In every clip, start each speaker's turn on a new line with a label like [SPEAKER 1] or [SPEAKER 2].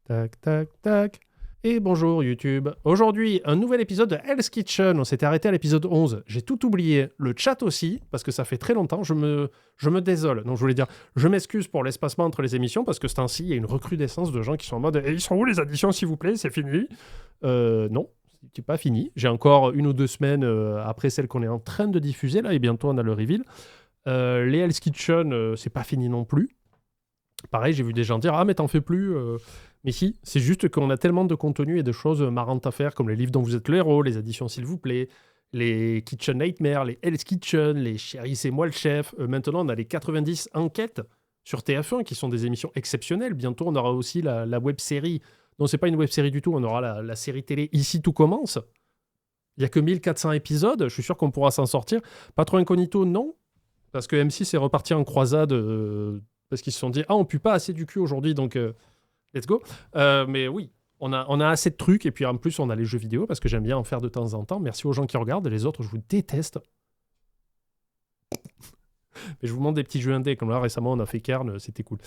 [SPEAKER 1] Tac, tac, tac. Et bonjour YouTube. Aujourd'hui, un nouvel épisode de Hell's Kitchen. On s'était arrêté à l'épisode 11. J'ai tout oublié. Le chat aussi, parce que ça fait très longtemps. Je me désole. Donc je voulais dire, je m'excuse pour l'espacement entre les émissions, parce que c'est ainsi, il y a une recrudescence de gens qui sont en mode « ils sont où les additions, s'il vous plaît? C'est fini ?» Non, c'est pas fini. J'ai encore 1 ou 2 semaines après celle qu'on est en train de diffuser, là, et bientôt on a le reveal. Les Hell's Kitchen, c'est pas fini non plus. Pareil, j'ai vu des gens dire « Ah, mais t'en fais plus !» Mais si, c'est juste qu'on a tellement de contenu et de choses marrantes à faire, comme les livres dont vous êtes le héros, les additions s'il vous plaît, les Kitchen Nightmare, les Hell's Kitchen, les Chérie, c'est moi le chef. Maintenant, on a les 90 enquêtes sur TF1 qui sont des émissions exceptionnelles. Bientôt, on aura aussi la web-série. Non, c'est pas une web-série du tout, on aura la série télé Ici tout commence. Il n'y a que 1400 épisodes, je suis sûr qu'on pourra s'en sortir. Patron Incognito, non, parce que M6 est reparti en croisade parce qu'ils se sont dit « Ah, on pue pas assez du cul aujourd'hui, donc... let's go !» Mais oui, on a assez de trucs. Et puis en plus, on a les jeux vidéo parce que j'aime bien en faire de temps en temps. Merci aux gens qui regardent. Les autres, je vous déteste. Mais je vous montre des petits jeux indés. Comme là, récemment, on a fait Kern. C'était cool.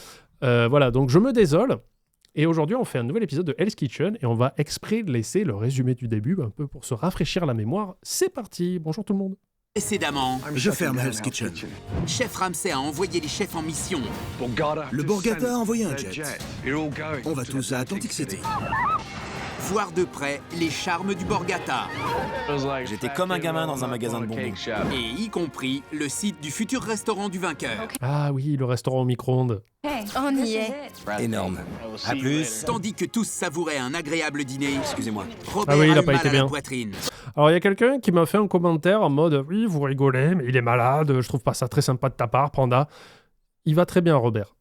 [SPEAKER 1] Voilà, donc je me désole. Et aujourd'hui, on fait un nouvel épisode de Hell's Kitchen. Et on va exprès laisser le résumé du début, un peu pour se rafraîchir la mémoire. C'est parti. Bonjour tout le monde.
[SPEAKER 2] Précédemment,
[SPEAKER 3] Je ferme Hell's Kitchen.
[SPEAKER 2] Chef Ramsay a envoyé les chefs en mission.
[SPEAKER 3] Le Borgata a envoyé un jet. On va tous à Atlantic City.
[SPEAKER 2] Voir de près les charmes du Borgata.
[SPEAKER 4] J'étais comme un gamin dans un magasin de bonbons.
[SPEAKER 2] Et y compris le site du futur restaurant du vainqueur.
[SPEAKER 1] Ah oui, le restaurant au micro-ondes.
[SPEAKER 5] On y est.
[SPEAKER 4] Énorme. À plus.
[SPEAKER 2] Tandis que tous savouraient un agréable dîner,
[SPEAKER 4] Excusez-moi.
[SPEAKER 2] Robert
[SPEAKER 1] Ah oui, il a
[SPEAKER 2] a eu
[SPEAKER 1] pas
[SPEAKER 2] mal
[SPEAKER 1] été
[SPEAKER 2] à
[SPEAKER 1] bien.
[SPEAKER 2] la poitrine.
[SPEAKER 1] Alors, il y a quelqu'un qui m'a fait un commentaire en mode « Oui, vous rigolez, mais il est malade, je trouve pas ça très sympa de ta part, Panda. » Il va très bien, Robert.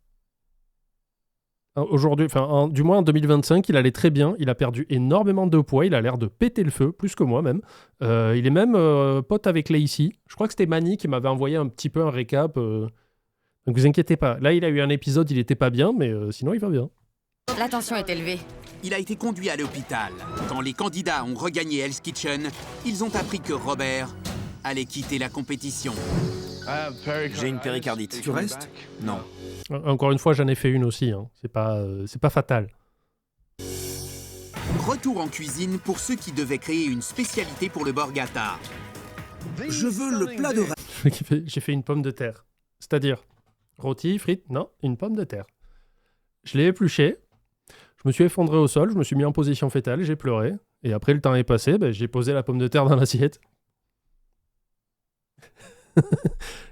[SPEAKER 1] Aujourd'hui, du moins en 2025, il allait très bien. Il a perdu énormément de poids. Il a l'air de péter le feu, plus que moi même. Il est même pote avec Lacey. Je crois que c'était Manny qui m'avait envoyé un petit peu un récap. Donc vous inquiétez pas. Là, il a eu un épisode, il était pas bien, mais sinon, il va bien.
[SPEAKER 5] La tension est élevée.
[SPEAKER 2] Il a été conduit à l'hôpital. Quand les candidats ont regagné Hell's Kitchen, ils ont appris que Robert allait quitter la compétition.
[SPEAKER 4] J'ai une péricardite.
[SPEAKER 3] Tu restes?
[SPEAKER 4] Non.
[SPEAKER 1] Encore une fois, j'en ai fait une aussi. Hein. C'est pas fatal.
[SPEAKER 2] Retour en cuisine pour ceux qui devaient créer une spécialité pour le Borgata.
[SPEAKER 3] Je veux le plat de
[SPEAKER 1] J'ai fait une pomme de terre. C'est-à-dire, rôti, frites, non, une pomme de terre. Je l'ai épluché. Je me suis effondré au sol, je me suis mis en position fétale, j'ai pleuré. Et après, le temps est passé, j'ai posé la pomme de terre dans l'assiette.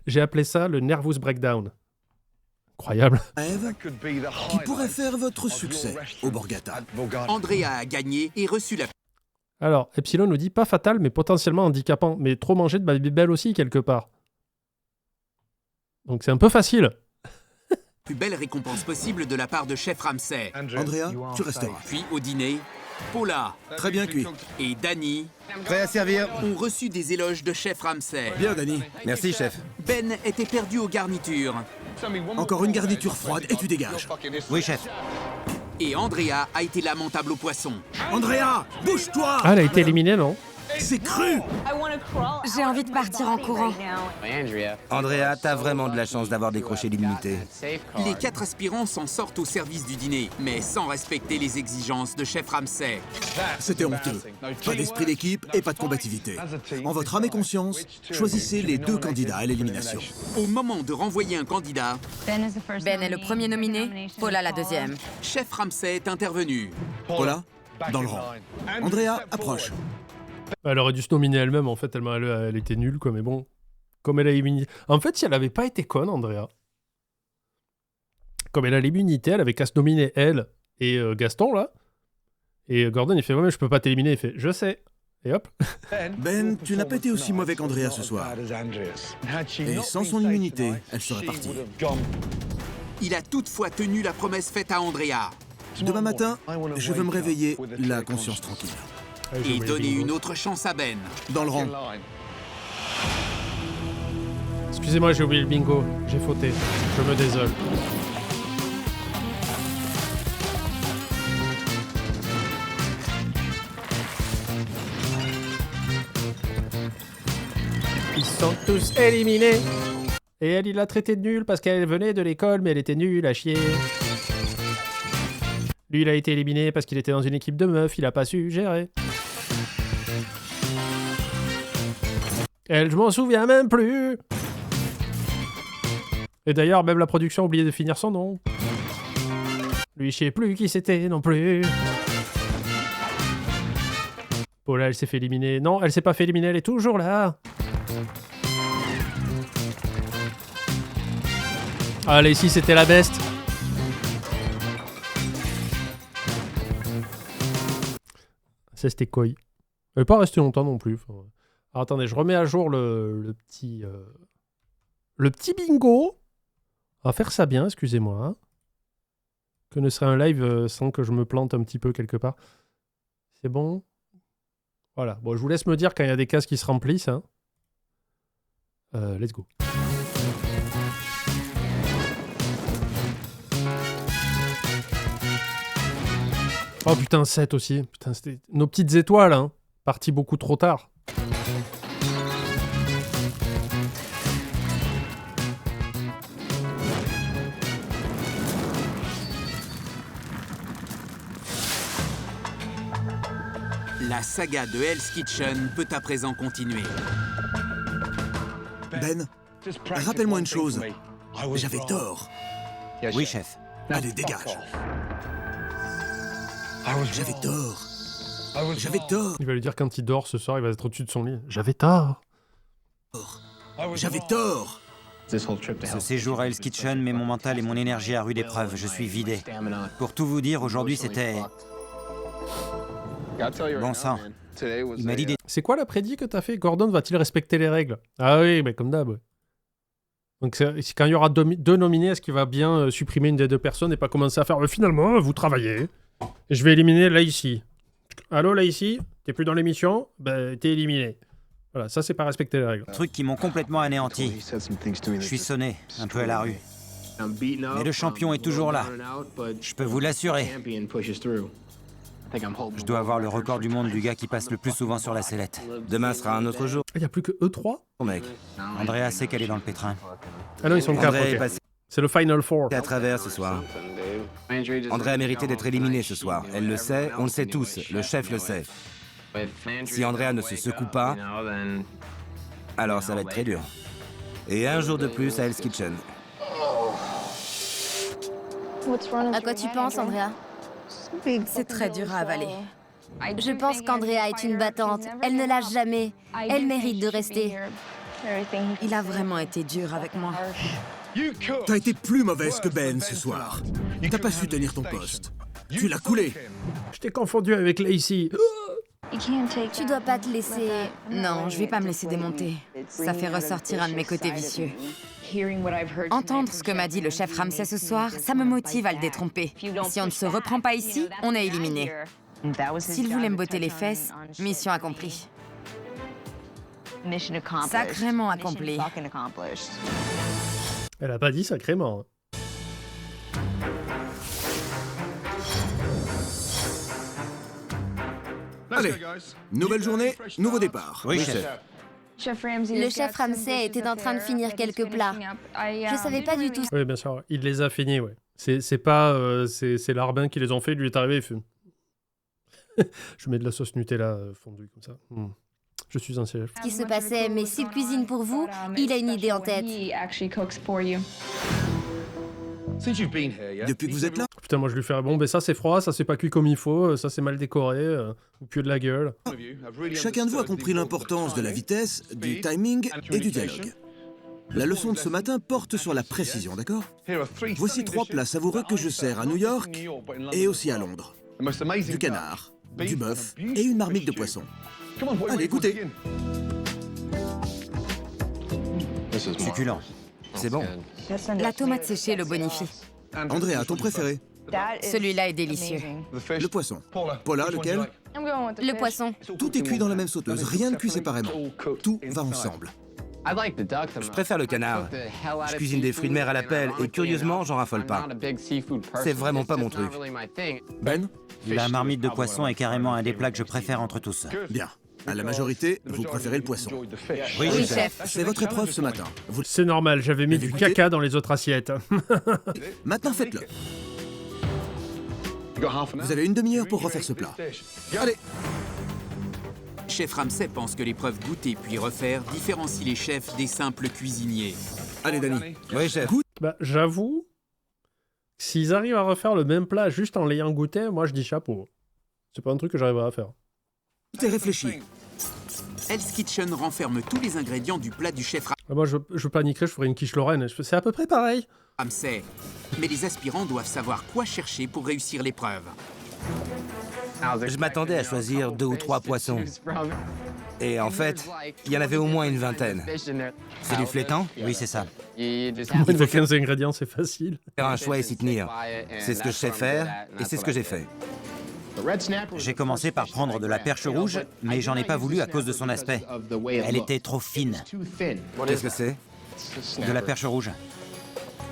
[SPEAKER 1] J'ai appelé ça le nervous breakdown. Incroyable.
[SPEAKER 3] rêve qui pourrait faire votre succès au Borgata.
[SPEAKER 2] Andrea a gagné et reçu la
[SPEAKER 1] Alors, Epsilon nous dit pas fatal, mais potentiellement handicapant. Mais trop manger de Babybel aussi, quelque part. Donc c'est un peu facile.
[SPEAKER 2] plus belle récompense possible de la part de Chef Ramsay.
[SPEAKER 3] Andrea, tu resteras.
[SPEAKER 2] Puis au dîner, Paula
[SPEAKER 3] Très bien cuit.
[SPEAKER 2] et Danny
[SPEAKER 4] Prêt à servir?
[SPEAKER 2] ont reçu des éloges de Chef Ramsay.
[SPEAKER 3] Bien, Danny.
[SPEAKER 4] Merci, chef.
[SPEAKER 2] Ben était perdu aux garnitures
[SPEAKER 3] Encore une garniture froide et tu dégages.
[SPEAKER 4] Oui, chef.
[SPEAKER 2] et Andrea a été lamentable au poisson.
[SPEAKER 3] Andrea, bouge-toi!
[SPEAKER 1] Ah, elle a été éliminée, non?
[SPEAKER 3] C'est cru!
[SPEAKER 5] J'ai envie de partir en courant.
[SPEAKER 4] Andrea, t'as vraiment de la chance d'avoir décroché l'immunité.
[SPEAKER 2] Les 4 aspirants s'en sortent au service du dîner, mais sans respecter les exigences de Chef Ramsay.
[SPEAKER 3] C'était honteux. Pas d'esprit d'équipe et pas de combativité. En votre âme et conscience, choisissez les 2 candidats à l'élimination.
[SPEAKER 2] Au moment de renvoyer un candidat,
[SPEAKER 5] Ben est le premier nominé, Paula la deuxième.
[SPEAKER 2] Chef Ramsay est intervenu.
[SPEAKER 3] Voilà, dans le rang. Andrea, approche.
[SPEAKER 1] Elle aurait dû se nominer elle-même, en fait, elle était nulle, quoi, mais bon. Comme elle a l'immunité... En fait, si elle avait pas été conne, Andrea, comme elle a l'immunité, elle avait qu'à se nominer, elle et Gaston, là. Et Gordon, il fait « Ouais, mais je peux pas t'éliminer. » Il fait « Je sais. » Et hop.
[SPEAKER 3] Ben, tu n'as pas été aussi mauvais qu'Andrea ce soir. Et sans son immunité, elle serait partie.
[SPEAKER 2] Il a toutefois tenu la promesse faite à Andrea
[SPEAKER 3] Demain matin, je veux me réveiller la conscience tranquille.
[SPEAKER 1] Ah, j'ai
[SPEAKER 2] et
[SPEAKER 1] oublié
[SPEAKER 2] donner
[SPEAKER 1] le bingo.
[SPEAKER 2] une autre chance à Ben.
[SPEAKER 3] Dans le rang.
[SPEAKER 1] Excusez-moi, j'ai oublié le bingo. J'ai fauté. Je me désole. Ils sont tous éliminés. Et elle, il l'a traité de nulle parce qu'elle venait de l'école, mais elle était nulle à chier. Lui, il a été éliminé parce qu'il était dans une équipe de meufs, il a pas su gérer. Elle, je m'en souviens même plus. Et d'ailleurs, même la production a oublié de finir son nom. Lui, je sais plus qui c'était non plus. Paula, elle s'est fait éliminer. Non, elle s'est pas fait éliminer, elle est toujours là. Allez, ici, c'était la best. Ça, c'était Koi. Elle n'est pas restée longtemps non plus. Enfin, alors, attendez, je remets à jour le petit bingo. On va faire ça bien, excusez-moi. Que ne serait un live sans que je me plante un petit peu quelque part. C'est bon? Voilà. Bon, je vous laisse me dire quand il y a des cases qui se remplissent. Hein. Let's go. Oh putain, 7 aussi. Putain, c'était nos petites étoiles, hein. Parti beaucoup trop tard.
[SPEAKER 2] La saga de Hell's Kitchen peut à présent continuer.
[SPEAKER 3] Ben, rappelle-moi une chose. J'avais tort.
[SPEAKER 4] Oui, chef.
[SPEAKER 3] Allez, dégage. J'avais tort. J'avais tort.
[SPEAKER 1] Il va lui dire quand il dort ce soir, il va être au-dessus de son lit. J'avais tort.
[SPEAKER 3] J'avais tort.
[SPEAKER 4] Ce séjour à Hell's Kitchen met mon mental et mon énergie à rude épreuve. Je suis vidé. Pour tout vous dire, aujourd'hui, c'était... Bon sang. Il m'a dit des...
[SPEAKER 1] C'est quoi la prédit que t'as fait? Gordon va-t-il respecter les règles? Ah oui, mais comme d'hab. Ouais. Donc quand il y aura deux nominés, est-ce qu'il va bien supprimer une des deux personnes et pas commencer à faire finalement, vous travaillez. Et je vais éliminer là ici. Allô là ici? T'es plus dans l'émission? Ben t'es éliminé. Voilà, ça c'est pas respecter les règles.
[SPEAKER 4] Trucs qui m'ont complètement anéanti. Je suis sonné, un peu à la rue. Mais le champion est toujours là. Je peux vous l'assurer. Je dois avoir le record du monde du gars qui passe le plus souvent sur la sellette. Demain sera un autre jour.
[SPEAKER 1] Il n'y a plus que eux trois?
[SPEAKER 4] Mec, Andrea sait qu'elle est dans le pétrin.
[SPEAKER 1] Ah non, ils sont quatre, ok. C'est le Final Four.
[SPEAKER 4] À travers ce soir. Andrea a mérité d'être éliminé ce soir. Elle le sait, on le sait tous. Le chef le sait. Si Andrea ne se secoue pas, alors ça va être très dur. Et un jour de plus à Hell's Kitchen.
[SPEAKER 6] À quoi tu penses, Andrea?
[SPEAKER 5] C'est très dur à avaler.
[SPEAKER 6] Je pense qu'Andrea est une battante. Elle ne lâche jamais. Elle mérite de rester.
[SPEAKER 5] Il a vraiment été dur avec moi.
[SPEAKER 3] T'as été plus mauvaise que Ben ce soir. T'as pas su tenir ton poste. Tu l'as coulé.
[SPEAKER 1] Je t'ai confondu avec Lacey.
[SPEAKER 6] Tu dois pas te laisser...
[SPEAKER 5] Non, je vais pas me laisser démonter. Ça fait ressortir un de mes côtés vicieux. Entendre ce que m'a dit le chef Ramsay ce soir, ça me motive à le détromper. Si on ne se reprend pas ici, on est éliminé. S'il voulait me botter les fesses, mission accomplie. Sacrément accomplie.
[SPEAKER 1] Elle a pas dit sacrément.
[SPEAKER 3] Allez, nouvelle journée, nouveau départ.
[SPEAKER 4] Oui, chef.
[SPEAKER 6] Le chef Ramsay était en train de finir quelques plats. Je savais pas du tout.
[SPEAKER 1] Oui, bien sûr. Il les a finis, ouais. C'est pas... c'est Larbin qui les ont fait. Lui est arrivé, il fait... Je mets de la sauce Nutella fondue comme ça. Je suis un chef.
[SPEAKER 6] Ce qui se passait, mais s'il cuisine pour vous, il a une idée en tête.
[SPEAKER 3] Depuis que vous êtes là,
[SPEAKER 1] Putain, moi je lui ferais bon, ben ça c'est froid, ça c'est pas cuit comme il faut, ça c'est mal décoré, ou pied de la gueule.
[SPEAKER 3] chacun de vous a compris l'importance de la vitesse, du timing et du dialogue. La leçon de ce matin porte sur la précision, d'accord? Voici 3 plats savoureux que je sers à New York et aussi à Londres. Du canard, du bœuf et une marmite de poisson. Allez, goûtez.
[SPEAKER 4] Succulent. C'est bon.
[SPEAKER 5] La tomate séchée le bonifie.
[SPEAKER 3] Andrea, ton préféré?
[SPEAKER 5] Celui-là est délicieux.
[SPEAKER 3] Le poisson. Paula, lequel?
[SPEAKER 6] Le poisson.
[SPEAKER 3] Tout est cuit dans la même sauteuse, rien ne cuit séparément. Tout va ensemble.
[SPEAKER 4] Je préfère le canard. Je cuisine des fruits de mer à la pelle et curieusement, j'en raffole pas. C'est vraiment pas mon truc.
[SPEAKER 3] Ben?
[SPEAKER 4] La marmite de poisson est carrément un des plats que je préfère entre tous.
[SPEAKER 3] Bien. À la majorité, vous préférez le poisson.
[SPEAKER 4] Oui,
[SPEAKER 6] Oui,
[SPEAKER 4] chef.
[SPEAKER 6] chef.
[SPEAKER 3] C'est votre épreuve ce matin. Vous...
[SPEAKER 1] C'est normal, j'avais mis du
[SPEAKER 3] Écoutez.
[SPEAKER 1] caca dans les autres assiettes.
[SPEAKER 3] Maintenant, faites-le. Vous avez une demi-heure pour refaire ce plat. Allez,
[SPEAKER 2] Chef Ramsay pense que l'épreuve goûter puis refaire différencie les chefs des simples cuisiniers.
[SPEAKER 3] allez, Danny.
[SPEAKER 4] Oui, chef.
[SPEAKER 1] Bah, j'avoue, s'ils arrivent à refaire le même plat juste en l'ayant goûté, moi je dis chapeau. C'est pas un truc que j'arriverai à faire.
[SPEAKER 3] Tout est réfléchi.
[SPEAKER 2] Hell's Kitchen renferme tous les ingrédients du plat du chef
[SPEAKER 1] Ah, moi je paniquerais, je ferais une quiche Lorraine. C'est à peu près pareil.
[SPEAKER 2] Ramsay. Mais les aspirants doivent savoir quoi chercher pour réussir l'épreuve.
[SPEAKER 4] Je m'attendais à choisir 2 ou 3 poissons. Et en fait, il y en avait au moins une vingtaine. C'est du flétan? Oui, c'est ça.
[SPEAKER 1] Moi, il faut 15 ingrédients, c'est facile.
[SPEAKER 4] Faire un choix et s'y tenir. C'est ce que je sais faire, et c'est ce que j'ai fait.
[SPEAKER 7] J'ai commencé par prendre de la perche rouge, mais j'en ai pas voulu à cause de son aspect. Elle était trop fine.
[SPEAKER 4] Qu'est-ce que c'est?
[SPEAKER 7] De la perche rouge.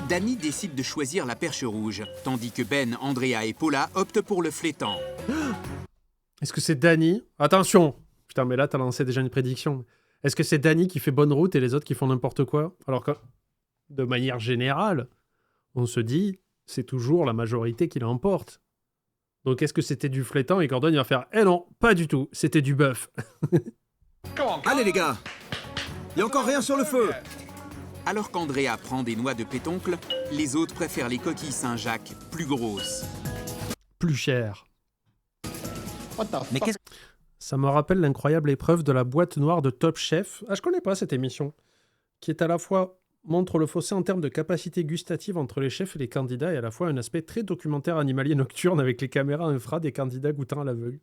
[SPEAKER 2] Danny décide de choisir la perche rouge, tandis que Ben, Andrea et Paula optent pour le flétan.
[SPEAKER 1] Est-ce que c'est Danny? Attention! Putain, mais là, t'as lancé déjà une prédiction. Est-ce que c'est Danny qui fait bonne route et les autres qui font n'importe quoi? Alors que, de manière générale, on se dit, c'est toujours la majorité qui l'emporte. Donc, est-ce que c'était du flétan et Gordon, il va faire « Eh non, pas du tout, c'était du bœuf. »
[SPEAKER 3] Allez, les gars. Il y a encore rien sur le feu.
[SPEAKER 2] Alors qu'Andrea prend des noix de pétoncle, les autres préfèrent les coquilles Saint-Jacques, plus grosses.
[SPEAKER 1] Plus cher.
[SPEAKER 7] Mais qu'est-ce
[SPEAKER 1] Ça me rappelle l'incroyable épreuve de la boîte noire de Top Chef. Ah, je connais pas cette émission. Qui est à la fois montre le fossé en termes de capacité gustative entre les chefs et les candidats et à la fois un aspect très documentaire animalier nocturne avec les caméras infra des candidats goûtant à l'aveugle.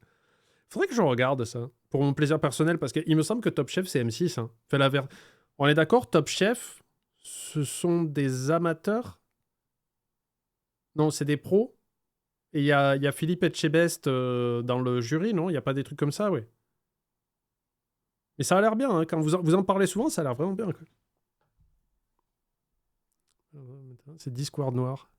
[SPEAKER 1] Faudrait que je regarde ça, pour mon plaisir personnel, parce qu'il me semble que Top Chef, c'est M6. Hein. On est d'accord, Top Chef, ce sont des amateurs? Non, c'est des pros. Et il y a Philippe Etchebest dans le jury, non? Il n'y a pas des trucs comme ça, ouais. Mais ça a l'air bien, hein. Quand vous en parlez souvent, ça a l'air vraiment bien, quoi. C'est Discord noir.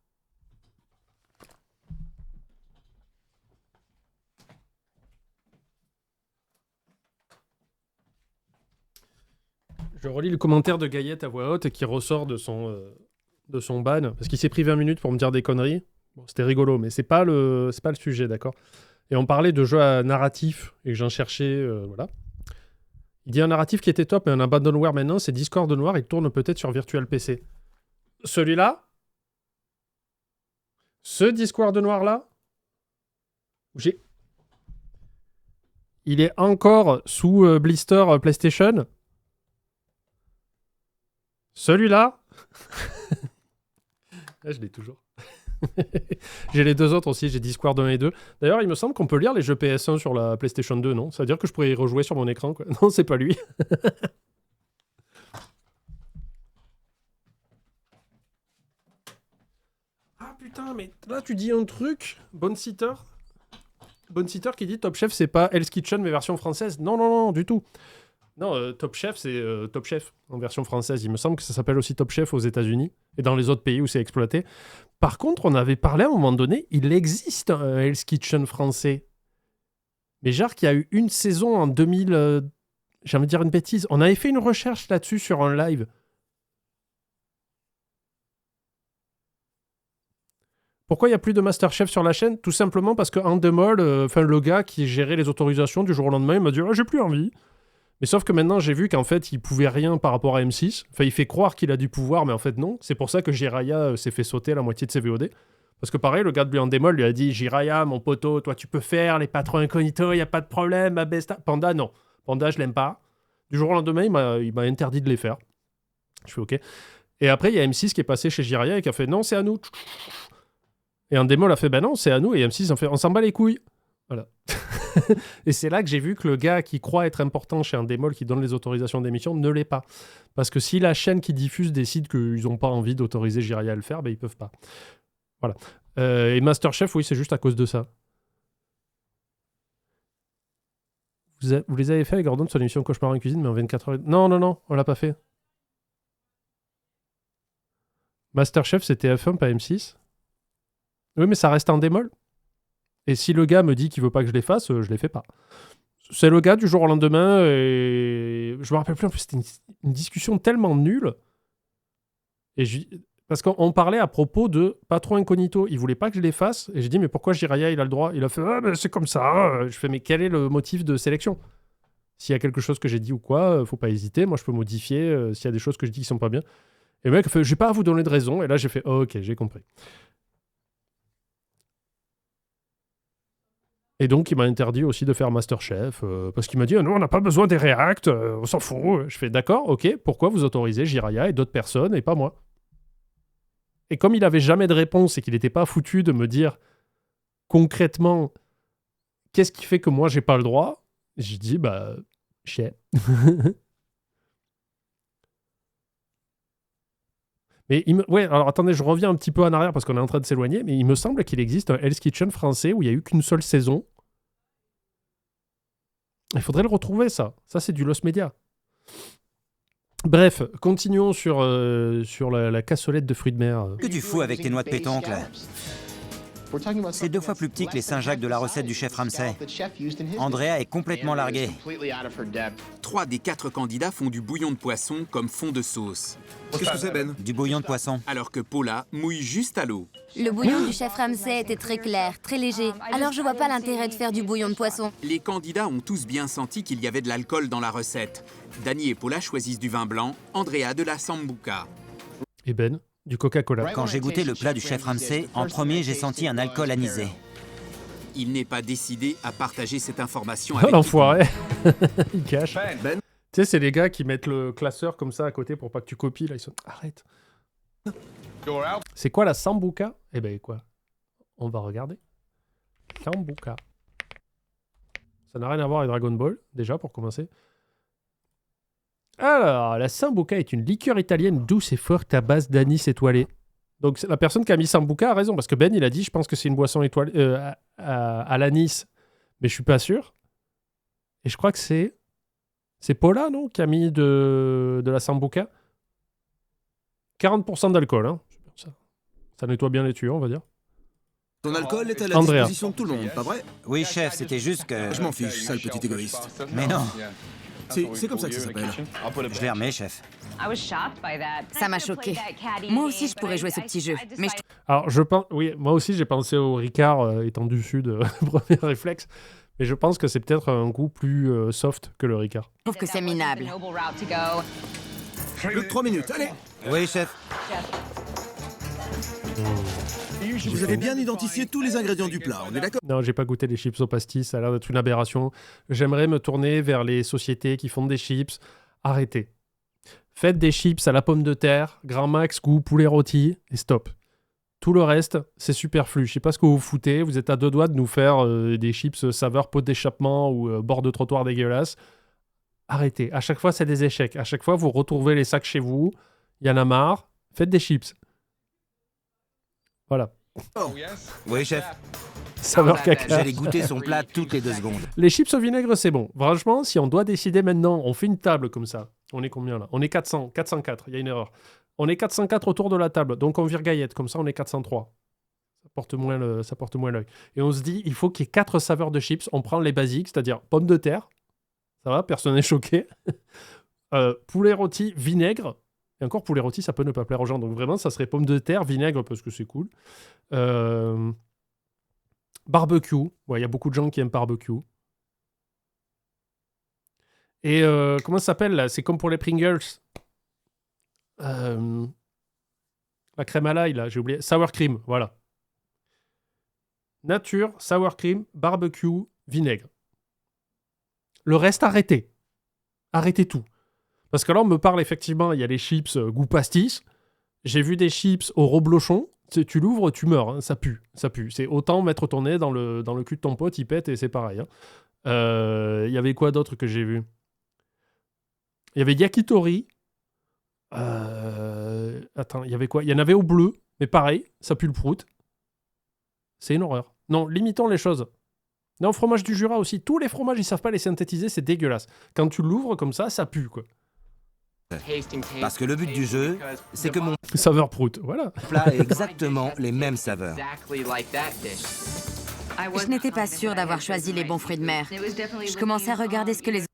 [SPEAKER 1] Je relis le commentaire de Gaillette à voix haute qui ressort de son ban, parce qu'il s'est pris 20 minutes pour me dire des conneries. Bon, c'était rigolo, mais c'est pas le sujet, d'accord? Et on parlait de jeux à narratif, et j'en cherchais, voilà. Il dit un narratif qui était top, mais un abandonware maintenant, c'est Discord noir, il tourne peut-être sur Virtual PC. Celui-là? Ce Discord noir-là? Il est encore sous blister PlayStation? Celui-là? Là, je l'ai toujours. J'ai les deux autres aussi, j'ai Discord 1 et 2. D'ailleurs, il me semble qu'on peut lire les jeux PS1 sur la PlayStation 2, non? Ça veut dire que je pourrais y rejouer sur mon écran, quoi. Non, c'est pas lui. Ah putain, mais là tu dis un truc, Bonne Sitter qui dit Top Chef, c'est pas Hell's Kitchen mais version française. Non, non, non, du tout. Non, Top Chef, c'est Top Chef en version française. Il me semble que ça s'appelle aussi Top Chef aux États-Unis et dans les autres pays où c'est exploité. Par contre, on avait parlé à un moment donné, il existe un Hell's Kitchen français. Mais genre qu'il y a eu une saison en 2000... j'ai envie de dire une bêtise. On avait fait une recherche là-dessus sur un live. Pourquoi il n'y a plus de Masterchef sur la chaîne? Tout simplement parce que Endemol, le gars qui gérait les autorisations du jour au lendemain, il m'a dit « j'ai plus envie ». Mais sauf que maintenant, j'ai vu qu'en fait, il pouvait rien par rapport à M6. Enfin, il fait croire qu'il a du pouvoir, mais en fait, non. C'est pour ça que Jiraya s'est fait sauter la moitié de ses VOD. Parce que pareil, le gars de Endemol lui a dit « Jiraya, mon poteau, toi, tu peux faire les patrons incognito, il n'y a pas de problème, ma besta. » Panda, non. Panda, je l'aime pas. Du jour au lendemain, il m'a interdit de les faire. Je fais « OK ». Et après, il y a M6 qui est passé chez Jiraya et qui a fait « Non, c'est à nous ». Et Endemol a fait « Ben non, c'est à nous ». Et M6 en fait « On s'en bat les couilles ». Voilà. Et c'est là que j'ai vu que le gars qui croit être important chez Endemol, qui donne les autorisations d'émission, ne l'est pas. Parce que si la chaîne qui diffuse décide qu'ils n'ont pas envie d'autoriser Jiraya à le faire, ben ils peuvent pas. Voilà. Et Masterchef, oui, c'est juste à cause de ça. Vous les avez fait avec Gordon sur l'émission Cauchemar en cuisine, mais en 24 heures... Non, non, non, on l'a pas fait. Masterchef, c'était F1, pas M6. Oui, mais ça reste Endemol. Et si le gars me dit qu'il veut pas que je les fasse, je les fais pas. C'est le gars du jour au lendemain et je me rappelle plus, en plus c'était une discussion tellement nulle. Et Parce qu'on parlait à propos de pas trop incognito. Il voulait pas que je les fasse. Et j'ai dit, mais pourquoi Jiraya, il a le droit? Il a fait, ah, ben, c'est comme ça. Je fais, mais quel est le motif de sélection? S'il y a quelque chose que j'ai dit ou quoi, faut pas hésiter. Moi, je peux modifier s'il y a des choses que je dis qui sont pas bien. Et le mec a fait, je vais pas à vous donner de raison. Et là, j'ai fait, oh, ok, j'ai compris. Et donc, il m'a interdit aussi de faire Masterchef, parce qu'il m'a dit, non, on n'a pas besoin des réacts, on s'en fout. Je fais, d'accord, ok, pourquoi vous autorisez Jiraya et d'autres personnes et pas moi? Et comme il avait jamais de réponse et qu'il n'était pas foutu de me dire concrètement qu'est-ce qui fait que moi j'ai pas le droit, j'ai dit bah chier. Mais ouais, alors attendez, je reviens un petit peu en arrière parce qu'on est en train de s'éloigner, mais il me semble qu'il existe un Hell's Kitchen français où il n'y a eu qu'une seule saison. Il faudrait le retrouver, ça. Ça, c'est du Lost Media. Bref, continuons sur la cassolette de fruits de mer.
[SPEAKER 7] Que tu fous avec tes noix de pétanque, là? C'est 2 fois plus petit que les Saint-Jacques de la recette du chef Ramsay. Andrea est complètement larguée.
[SPEAKER 2] 3 des 4 candidats font du bouillon de poisson comme fond de sauce,
[SPEAKER 3] Qu'est-ce que c'est, Ben?
[SPEAKER 7] Du bouillon de poisson.
[SPEAKER 2] alors que Paula mouille juste à l'eau.
[SPEAKER 6] Le bouillon du chef Ramsay était très clair, très léger. Alors je vois pas l'intérêt de faire du bouillon de poisson.
[SPEAKER 2] Les candidats ont tous bien senti qu'il y avait de l'alcool dans la recette. Dany et Paula choisissent du vin blanc, Andrea de la Sambuca.
[SPEAKER 1] Et Ben, du Coca-Cola.
[SPEAKER 7] Quand j'ai goûté le plat du chef Ramsay, en premier, j'ai senti un alcool anisé.
[SPEAKER 2] Il n'est pas décidé à partager cette information
[SPEAKER 1] Ah,
[SPEAKER 2] avec
[SPEAKER 1] l'enfoiré. Il cache.
[SPEAKER 3] Ben?
[SPEAKER 1] Tu sais, c'est les gars qui mettent le classeur comme ça à côté pour pas que tu copies. Là, ils sont... Arrête. C'est quoi la Sambuca? Eh ben quoi? On va regarder. Sambuca. Ça n'a rien à voir avec Dragon Ball, déjà, pour commencer. Alors, la Sambuca est une liqueur italienne douce et forte à base d'anis étoilé. Donc, la personne qui a mis Sambuca a raison, parce que Ben, il a dit, je pense que c'est une boisson étoilée à l'anis, mais je suis pas sûr. Et je crois que c'est Paula, non, qui a mis de la Sambuca. 40% d'alcool, hein. Ça nettoie bien les tuyaux, on va dire.
[SPEAKER 3] Ton alcool est à la
[SPEAKER 1] Andrea.
[SPEAKER 3] disposition de tout le monde, pas vrai?
[SPEAKER 7] Oui, chef, c'était juste que...
[SPEAKER 3] Je m'en fiche, sale petit égoïste.
[SPEAKER 7] Mais non,
[SPEAKER 3] C'est comme ça que ça s'appelle.
[SPEAKER 7] je l'ai remis, chef.
[SPEAKER 5] Ça m'a choqué. Moi aussi, je pourrais jouer ce petit jeu. Mais je
[SPEAKER 1] Alors, je pense... Oui, moi aussi, j'ai pensé au Ricard étant du Sud, premier réflexe. Mais je pense que c'est peut-être un goût plus soft que le Ricard.
[SPEAKER 5] trouve que c'est minable.
[SPEAKER 3] Plus que 3 minutes, allez!
[SPEAKER 7] Oui, chef.
[SPEAKER 3] Vous avez bien identifié tous les ingrédients du plat, on est d'accord?
[SPEAKER 1] Non, j'ai pas goûté les chips au pastis, ça a l'air d'être une aberration. J'aimerais me tourner vers les sociétés qui font des chips. Arrêtez. Faites des chips à la pomme de terre, grand max, goût poulet rôti, et stop. Tout le reste, c'est superflu. Je sais pas ce que vous foutez, vous êtes à 2 doigts de nous faire des chips saveur pot d'échappement ou bord de trottoir dégueulasse. Arrêtez. À chaque fois, c'est des échecs. À chaque fois, vous retrouvez les sacs chez vous, il y en a marre, faites des chips. Voilà.
[SPEAKER 7] Oui, chef.
[SPEAKER 1] Saveur caca.
[SPEAKER 7] J'allais goûter son plat toutes les 2 secondes.
[SPEAKER 1] Les chips au vinaigre, c'est bon. Franchement, si on doit décider maintenant, on fait une table comme ça. On est combien là? On est 400, 404, il y a une erreur. On est 404 autour de la table, donc on vire Gaillette, comme ça on est 403. Ça porte moins l'œil. Et on se dit, il faut qu'il y ait 4 saveurs de chips. On prend les basiques, c'est-à-dire pommes de terre. Ça va, personne n'est choqué. Poulet rôti, vinaigre. Et encore, poulet rôti, ça peut ne pas plaire aux gens. Donc vraiment, ça serait pommes de terre, vinaigre, parce que c'est cool. Barbecue. Ouais, il y a beaucoup de gens qui aiment barbecue. Et comment ça s'appelle là? C'est comme pour les Pringles. La crème à l'ail, là, j'ai oublié. Sour cream, voilà. Nature, sour cream, barbecue, vinaigre. Le reste, arrêtez. Arrêtez tout. Parce que là, on me parle effectivement, il y a les chips goût pastis. J'ai vu des chips au reblochon. Tu l'ouvres, tu meurs. Hein, ça pue. Ça pue. C'est autant mettre ton nez dans le cul de ton pote, il pète et c'est pareil. Hein. Il y avait quoi d'autre que j'ai vu? Il y avait yakitori. Attends, il y avait quoi? Il y en avait au bleu, mais pareil, ça pue le prout. C'est une horreur. Non, limitons les choses. Non, fromage du Jura aussi. Tous les fromages, ils savent pas les synthétiser, c'est dégueulasse. Quand tu l'ouvres comme ça pue, quoi.
[SPEAKER 4] Parce que le but du jeu, c'est que mon
[SPEAKER 1] Saveur prout, voilà.
[SPEAKER 4] plat ait exactement les mêmes saveurs.
[SPEAKER 5] Je n'étais pas sûre d'avoir choisi les bons fruits de mer. Je commençais à regarder ce que les...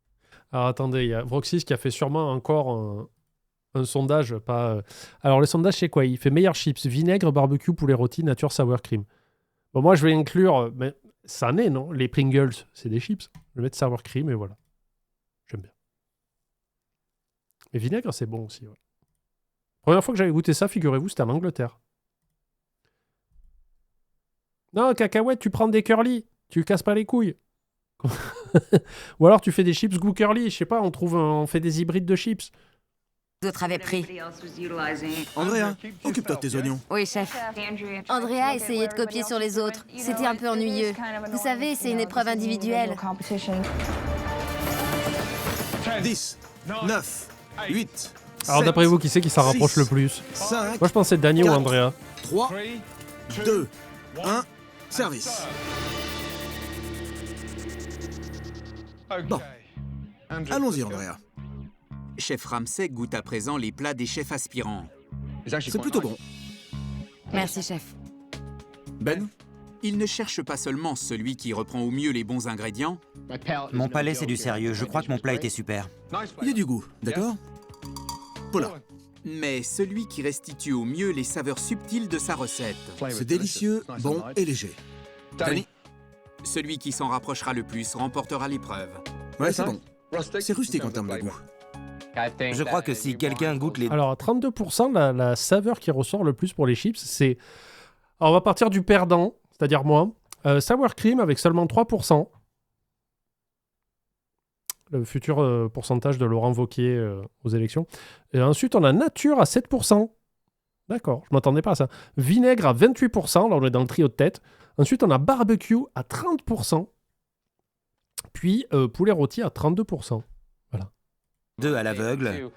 [SPEAKER 1] Alors attendez, il y a Vroxys qui a fait sûrement encore un sondage, pas... Alors, le sondage, c'est quoi? Il fait meilleur chips, vinaigre, barbecue, poulet rôti, nature, sour cream. Bon, moi, je vais inclure... Mais ça en est, non? Les Pringles, c'est des chips. Je vais mettre sour cream et voilà. J'aime bien. Mais vinaigre, c'est bon aussi, ouais. Première fois que j'avais goûté ça, figurez-vous, c'était en Angleterre. Non, cacahuète, tu prends des curly. Tu casses pas les couilles. Ou alors tu fais des chips goût curly. Je sais pas, on fait des hybrides de chips.
[SPEAKER 5] Les autres avaient pris.
[SPEAKER 3] Andrea, occupe-toi de tes oignons.
[SPEAKER 5] Oui, chef.
[SPEAKER 6] Andrea essayait de copier sur les autres. C'était un peu ennuyeux. Vous savez, c'est une épreuve individuelle.
[SPEAKER 3] 10, 9, 8.
[SPEAKER 1] Alors d'après vous, qui c'est qui s'en rapproche le plus?
[SPEAKER 3] 5,
[SPEAKER 1] Moi je pensais Dani ou
[SPEAKER 3] 4,
[SPEAKER 1] Andrea.
[SPEAKER 3] 3, 2, 1, service. Bon, allons-y Andrea.
[SPEAKER 2] Chef Ramsay goûte à présent les plats des chefs aspirants.
[SPEAKER 3] C'est plutôt bon.
[SPEAKER 5] Merci, chef.
[SPEAKER 3] Ben,
[SPEAKER 2] Il ne cherche pas seulement celui qui reprend au mieux les bons ingrédients,
[SPEAKER 7] Mon palais, c'est du sérieux. Je crois que mon plat était super.
[SPEAKER 3] il y a du goût, d'accord? Paula,
[SPEAKER 2] mais celui qui restitue au mieux les saveurs subtiles de sa recette.
[SPEAKER 3] c'est délicieux, bon et léger. Danny,
[SPEAKER 2] Celui qui s'en rapprochera le plus remportera l'épreuve.
[SPEAKER 3] ouais, c'est bon. C'est rustique en termes de goût.
[SPEAKER 4] Je crois que si quelqu'un goûte les...
[SPEAKER 1] Alors à 32%, la saveur qui ressort le plus pour les chips, c'est... Alors on va partir du perdant, c'est-à-dire moi. Sour cream avec seulement 3%. Le futur pourcentage de Laurent Wauquiez aux élections. Et ensuite, on a nature à 7%. D'accord, je m'attendais pas à ça. Vinaigre à 28%, là on est dans le trio de tête. Ensuite, on a barbecue à 30%. Puis poulet rôti à 32%. Voilà.
[SPEAKER 4] 2 à l'aveugle,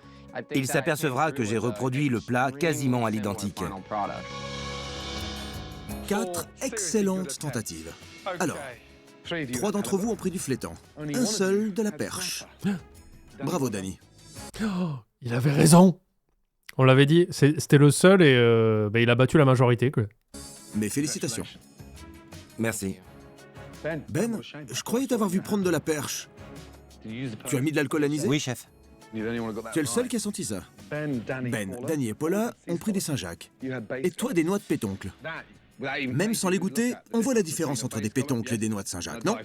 [SPEAKER 4] il s'apercevra que j'ai reproduit le plat quasiment à l'identique.
[SPEAKER 3] 4 excellentes tentatives. Alors, 3 d'entre vous ont pris du flétan. Un seul de la perche. Bravo, Danny.
[SPEAKER 1] Oh, il avait raison. On l'avait dit, c'était le seul et il a battu la majorité, quoi.
[SPEAKER 3] Mes félicitations.
[SPEAKER 4] Merci.
[SPEAKER 3] Ben, je croyais t'avoir vu prendre de la perche. Tu as mis de l'alcool anisé?
[SPEAKER 7] Oui, chef.
[SPEAKER 3] Tu es le seul qui a senti ça. Ben, Danny et Paula ont pris des Saint-Jacques. Et toi, des noix de pétoncle. Même sans les goûter, on voit la différence entre des pétoncles et des noix de Saint-Jacques, non?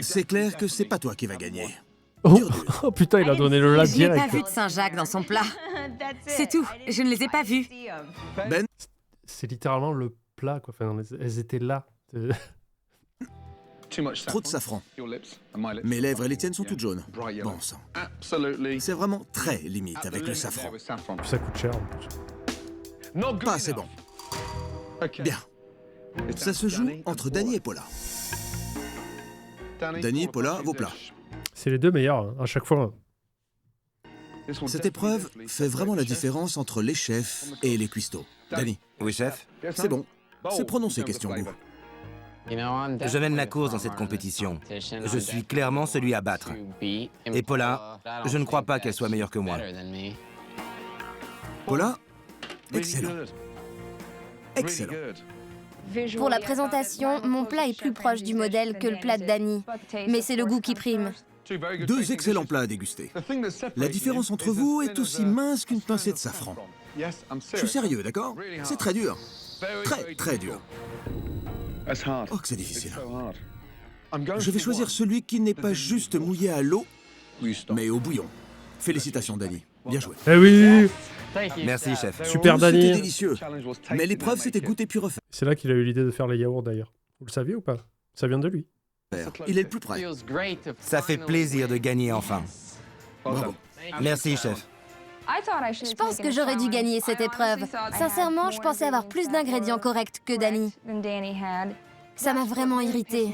[SPEAKER 3] C'est clair que c'est pas toi qui va gagner.
[SPEAKER 1] Oh,
[SPEAKER 3] Dur, dur.
[SPEAKER 1] oh, putain, il a donné le là
[SPEAKER 5] Je n'ai pas
[SPEAKER 1] direct.
[SPEAKER 5] vu de Saint-Jacques dans son plat. C'est tout. Je ne les ai pas vus.
[SPEAKER 3] Ben,
[SPEAKER 1] C'est littéralement le plat, quoi. Enfin, elles étaient là.
[SPEAKER 3] trop de safran. Mes lèvres et les tiennes sont toutes jaunes. Bon sang. C'est vraiment très limite avec le safran.
[SPEAKER 1] Puis ça coûte cher. En plus.
[SPEAKER 3] Pas assez bon. Bien. Ça se joue entre Danny et Paula. Danny et Paula, vos plats.
[SPEAKER 1] C'est les deux meilleurs, hein, à chaque fois.
[SPEAKER 3] Cette épreuve fait vraiment la différence entre les chefs et les cuistots. Danny,
[SPEAKER 4] Oui, chef?
[SPEAKER 3] c'est bon. C'est prononcé question goût.
[SPEAKER 4] Je mène la course dans cette compétition. Je suis clairement celui à battre. Et Paula, je ne crois pas qu'elle soit meilleure que moi.
[SPEAKER 3] Paula, excellent. Excellent.
[SPEAKER 6] Pour la présentation, mon plat est plus proche du modèle que le plat de Danny. Mais c'est le goût qui prime.
[SPEAKER 3] 2 excellents plats à déguster. La différence entre vous est aussi mince qu'une pincée de safran. Je suis sérieux, d'accord? C'est très dur. Très, très dur. Oh, que c'est difficile. Je vais choisir celui qui n'est pas juste mouillé à l'eau, mais au bouillon. Félicitations, Danny. Bien joué.
[SPEAKER 1] Eh oui!
[SPEAKER 4] Merci, chef.
[SPEAKER 1] Super,
[SPEAKER 3] C'était
[SPEAKER 1] Danny.
[SPEAKER 3] délicieux. Mais l'épreuve, c'était goûter puis refaire.
[SPEAKER 1] C'est là qu'il a eu l'idée de faire les yaourts, d'ailleurs. Vous le saviez ou pas? Ça vient de lui.
[SPEAKER 3] Il est le plus près.
[SPEAKER 4] Ça fait plaisir de gagner enfin.
[SPEAKER 3] Bravo.
[SPEAKER 4] Merci, chef.
[SPEAKER 6] Je pense que j'aurais dû gagner cette épreuve. Sincèrement, je pensais avoir plus d'ingrédients corrects que Danny. Ça m'a vraiment irritée.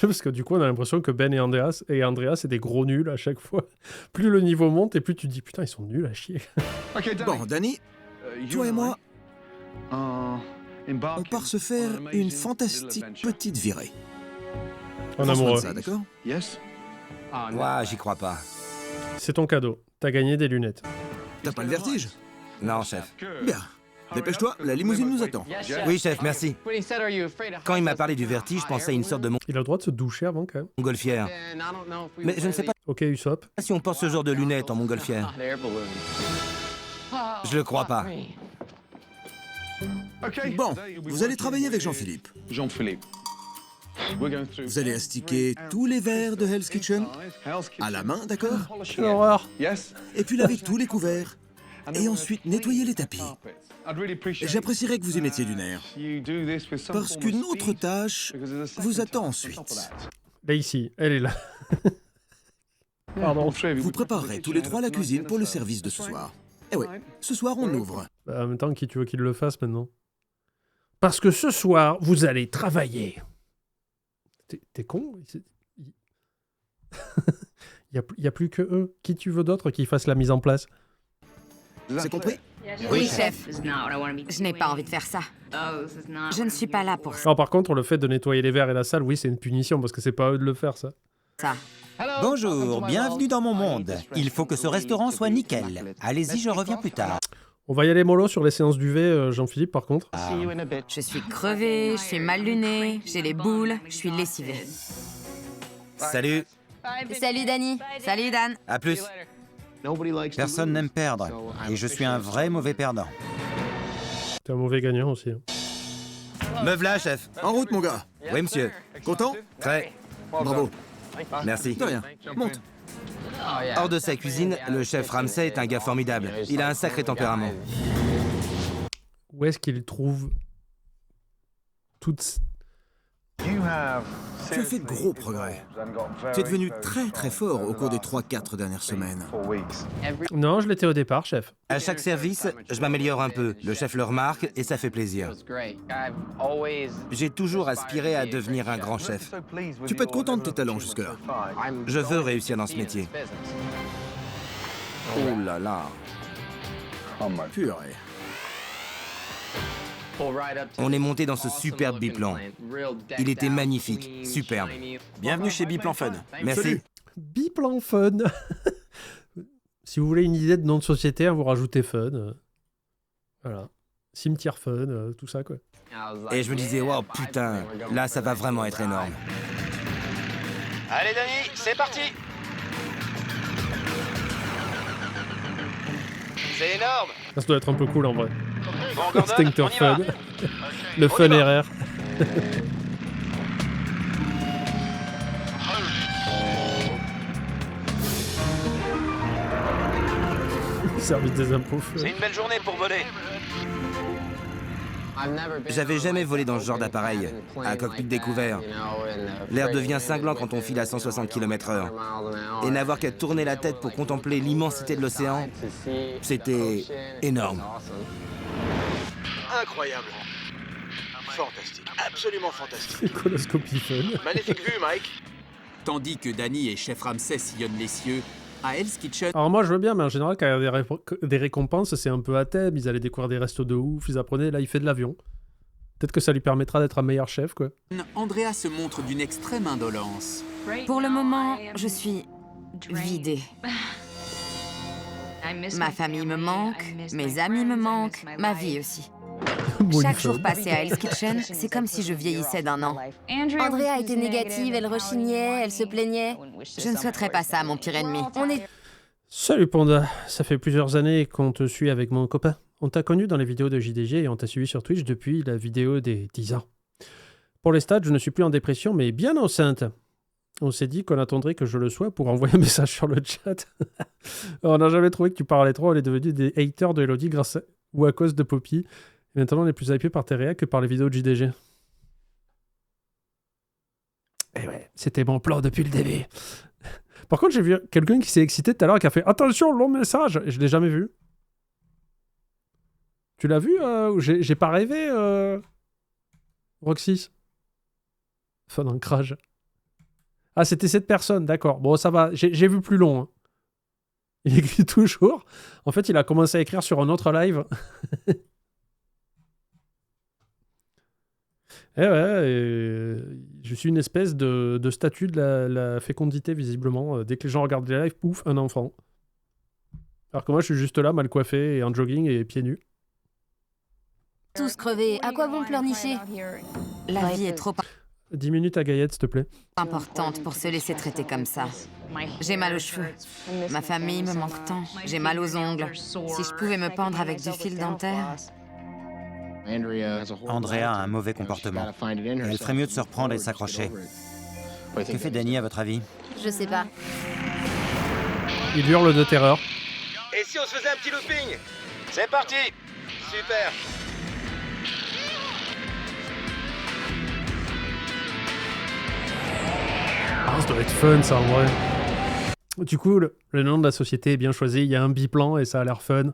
[SPEAKER 1] Parce que du coup, on a l'impression que Ben et Andrea, c'est des gros nuls à chaque fois. Plus le niveau monte et plus tu te dis, putain, ils sont nuls à chier.
[SPEAKER 3] Bon, Danny, toi et moi, on part se faire une fantastique petite virée.
[SPEAKER 1] En
[SPEAKER 3] Prends soin de
[SPEAKER 1] amoureux.
[SPEAKER 3] ça, d'accord?
[SPEAKER 4] Ouah, j'y crois pas.
[SPEAKER 1] C'est ton cadeau. T'as gagné des lunettes.
[SPEAKER 3] T'as pas le vertige?
[SPEAKER 4] Non, chef.
[SPEAKER 3] Bien. Dépêche-toi, la limousine nous attend.
[SPEAKER 4] Oui, chef, merci. Quand il m'a parlé du vertige, je pensais à une sorte de
[SPEAKER 1] Il a le droit de se doucher avant, quand même.
[SPEAKER 4] montgolfière. Mais je ne sais pas
[SPEAKER 1] Ok, Usopp.
[SPEAKER 4] si on porte ce genre de lunettes en montgolfière. Je le crois pas.
[SPEAKER 3] Bon, vous allez travailler avec Jean-Philippe. Vous allez astiquer tous les verres de Hell's Kitchen à la main, d'accord?
[SPEAKER 1] Quelle horreur.
[SPEAKER 3] Et puis laver tous les couverts. Et ensuite nettoyer les tapis. J'apprécierais que vous y mettiez du nerf. Parce qu'une autre tâche vous attend ensuite.
[SPEAKER 1] Là, ici, elle est là. Pardon.
[SPEAKER 3] Vous préparerez tous les trois la cuisine pour le service de ce soir. Eh ouais, ce soir on ouvre.
[SPEAKER 1] Bah, en même temps, qui tu veux qu'il le fasse maintenant? Parce que ce soir, vous allez travailler. T'es con? Il y a plus que eux. Qui tu veux d'autre qui fasse la mise en place?
[SPEAKER 3] C'est compris?
[SPEAKER 5] Oui, chef. Je n'ai pas envie de faire ça. Je ne suis pas là pour ça.
[SPEAKER 1] Non, par contre, le fait de nettoyer les verres et la salle, oui, c'est une punition parce que c'est pas à eux de le faire, ça.
[SPEAKER 7] Bonjour, bienvenue dans mon monde. Il faut que ce restaurant soit nickel. Allez-y, je reviens plus tard.
[SPEAKER 1] On va y aller mollo sur les séances d'UV, Jean-Philippe, par contre.
[SPEAKER 5] Je suis crevée, je suis mal lunée, j'ai les boules, je suis lessivée.
[SPEAKER 4] Salut,
[SPEAKER 6] Salut Dani.
[SPEAKER 5] Salut Dan.
[SPEAKER 4] à plus.
[SPEAKER 7] Personne n'aime perdre. Et je suis un vrai mauvais perdant.
[SPEAKER 1] T'es un mauvais gagnant aussi. Hein.
[SPEAKER 4] Me v'là, chef.
[SPEAKER 3] En route, mon gars.
[SPEAKER 4] Oui, monsieur.
[SPEAKER 3] Content?
[SPEAKER 4] Très.
[SPEAKER 3] Bravo.
[SPEAKER 4] Merci.
[SPEAKER 3] De rien. Monte.
[SPEAKER 4] Hors de sa cuisine, le chef Ramsay est un gars formidable. Il a un sacré tempérament.
[SPEAKER 1] Où est-ce qu'il trouve toutes...
[SPEAKER 3] Tu as fait de gros progrès. Tu es devenu très très fort au cours des 3-4 dernières semaines.
[SPEAKER 1] Non, je l'étais au départ, chef.
[SPEAKER 4] À chaque service, je m'améliore un peu. Le chef le remarque et ça fait plaisir. J'ai toujours aspiré à devenir un grand chef.
[SPEAKER 3] Tu peux être content de tes talents jusque-là.
[SPEAKER 4] Je veux réussir dans ce métier. Oh là là.
[SPEAKER 3] Purée.
[SPEAKER 4] On est monté dans ce superbe biplan. Il était magnifique, superbe.
[SPEAKER 7] Bienvenue chez Biplan Fun.
[SPEAKER 4] Merci.
[SPEAKER 1] Biplan Fun. Si vous voulez une idée de nom de société, vous rajoutez Fun. Voilà. Cimetière Fun, tout ça, quoi.
[SPEAKER 4] Et je me disais, wow, putain, là, ça va vraiment être énorme.
[SPEAKER 8] Allez, Dani, c'est parti. C'est énorme.
[SPEAKER 1] Ça doit être un peu cool, en vrai.
[SPEAKER 8] Bon, Gordon,
[SPEAKER 1] Stinkter
[SPEAKER 8] on y
[SPEAKER 1] Fun.
[SPEAKER 8] va.
[SPEAKER 1] Le Fun RR. Service des impôts.
[SPEAKER 8] C'est une belle journée pour voler.
[SPEAKER 4] J'avais jamais volé dans ce genre d'appareil, à cockpit découvert. L'air devient cinglant quand on file à 160 km/h. Et n'avoir qu'à tourner la tête pour contempler l'immensité de l'océan, c'était énorme.
[SPEAKER 8] Incroyable. Fantastique. Absolument fantastique.
[SPEAKER 1] Coloscopie Fun.
[SPEAKER 8] Magnifique vue, Mike.
[SPEAKER 2] Tandis que Danny et Chef Ramsay sillonnent les cieux, à Hell's Kitchen,
[SPEAKER 1] Alors moi, je veux bien, mais en général, quand il y a des récompenses, c'est un peu à thème. Ils allaient découvrir des restos de ouf, ils apprenaient. Là, il fait de l'avion. Peut-être que ça lui permettra d'être un meilleur chef, quoi.
[SPEAKER 2] Andrea se montre d'une extrême indolence.
[SPEAKER 5] Pour le moment, je suis vidée. Ma famille me manque, mes amis me manquent, ma vie aussi. Chaque jour passé à Hell's Kitchen, c'est comme si je vieillissais d'un an.
[SPEAKER 6] Andrea était négative, elle rechignait, elle se plaignait.
[SPEAKER 5] Je ne souhaiterais pas ça à mon pire ennemi.
[SPEAKER 6] On est...
[SPEAKER 1] Salut Panda, ça fait plusieurs années qu'on te suit avec mon copain. On t'a connu dans les vidéos de JDG et on t'a suivi sur Twitch depuis la vidéo des 10 ans. Pour les stats, je ne suis plus en dépression, mais bien enceinte. On s'est dit qu'on attendrait que je le sois pour envoyer un message sur le chat. On n'a jamais trouvé que tu parlais trop, on est devenu des haters de Elodie grâce à... ou à cause de Poppy. Et maintenant, on est plus hypé par tes réacs que par les vidéos de JDG. Et ouais, c'était mon plan depuis le début. Par contre, j'ai vu quelqu'un qui s'est excité tout à l'heure et qui a fait « Attention, long message !» Et je l'ai jamais vu. Tu l'as vu J'ai pas rêvé, Roxys. Fun ancrage. Ah, c'était cette personne, d'accord. Bon, ça va, j'ai vu plus long. Hein. Il écrit toujours. En fait, il a commencé à écrire sur un autre live. Eh ouais, je suis une espèce de statue de la fécondité, visiblement. Dès que les gens regardent les lives, pouf, un enfant. Alors que moi, je suis juste là, mal coiffé, et en jogging et pieds nus.
[SPEAKER 6] Tous crevés, à quoi bon pleurnicher?
[SPEAKER 5] La vie est trop
[SPEAKER 1] 10 minutes à Gaillette, s'il te plaît.
[SPEAKER 5] importante pour se laisser traiter comme ça. J'ai mal aux cheveux. Ma famille me manque tant. J'ai mal aux ongles. Si je pouvais me pendre avec du fil dentaire...
[SPEAKER 7] Andrea a un mauvais comportement. Et elle ferait mieux de se reprendre et de s'accrocher. Que fait Danny, à votre avis?
[SPEAKER 6] Je sais pas.
[SPEAKER 1] Il hurle de terreur.
[SPEAKER 8] Et si on se faisait un petit looping? C'est parti. Super.
[SPEAKER 1] Ah, ça doit être fun, ça, en vrai. Du coup, le nom de la société est bien choisi. Il y a un biplan et ça a l'air fun.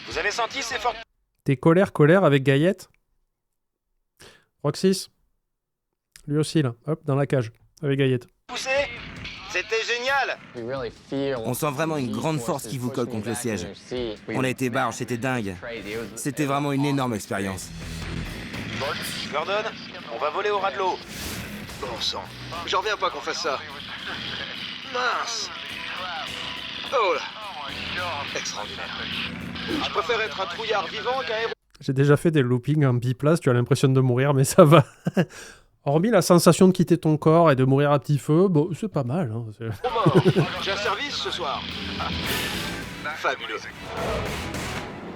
[SPEAKER 8] Vous avez senti ces fortes...
[SPEAKER 1] T'es colère avec Gaillette. Roxys. Lui aussi, là. Hop, dans la cage. Avec Gaillette.
[SPEAKER 8] poussées? C'était génial.
[SPEAKER 4] On sent vraiment une grande force qui vous colle contre le siège. On a été barge, c'était dingue. C'était vraiment une énorme expérience.
[SPEAKER 8] Gordon, on va voler au ras de l'eau.
[SPEAKER 3] Bon sang. J'en reviens pas qu'on fasse ça. Mince. Oh là. Extraordinaire. Je préfère être un trouillard vivant qu'un héros.
[SPEAKER 1] J'ai déjà fait des loopings en biplace, tu as l'impression de mourir, mais ça va. Hormis la sensation de quitter ton corps et de mourir à petit feu, bon, c'est pas mal. Hein.
[SPEAKER 8] J'ai un service ce soir.
[SPEAKER 3] Fabuleux.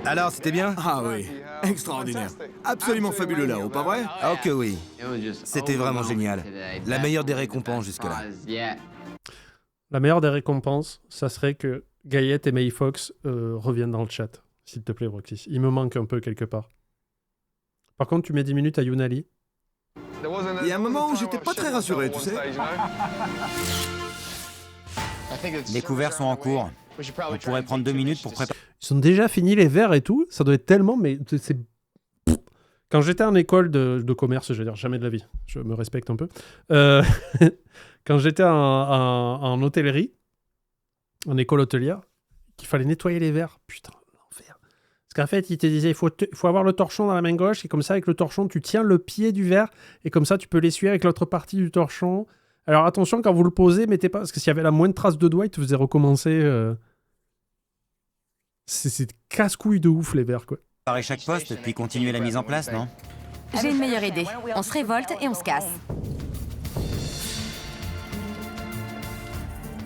[SPEAKER 4] Alors, c'était bien?
[SPEAKER 3] Ah oui. Extraordinaire. Absolument fabuleux là-haut, pas vrai?
[SPEAKER 4] Oh que oui. C'était vraiment génial. La meilleure des récompenses jusque-là.
[SPEAKER 1] La meilleure des récompenses, ça serait que Gaillette et May Fox reviennent dans le chat. S'il te plaît, Roxy. Il me manque un peu quelque part. Par contre, tu mets 10 minutes à Younali.
[SPEAKER 3] Il y a un moment où j'étais pas très rassuré, tu sais.
[SPEAKER 7] Les couverts sont en cours. On pourrait prendre 2 minutes pour préparer...
[SPEAKER 1] Ils ont déjà fini les verres et tout. Ça doit être tellement... Mais c'est... Quand j'étais en école de commerce, je veux dire, jamais de la vie. Je me respecte un peu. Quand j'étais en hôtellerie, en école hôtelière, qu'il fallait nettoyer les verres. Putain, l'enfer. Parce qu'en fait, il te disait, il faut avoir le torchon dans la main gauche, et comme ça, avec le torchon, tu tiens le pied du verre, et comme ça, tu peux l'essuyer avec l'autre partie du torchon. Alors attention, quand vous le posez, mettez pas... Parce que s'il y avait la moindre trace de doigt, il te faisait recommencer... C'est casse-couille de ouf, les verres, quoi.
[SPEAKER 7] chaque poste, puis continuer la mise en place, non?
[SPEAKER 5] J'ai une meilleure idée. On se révolte et on se casse.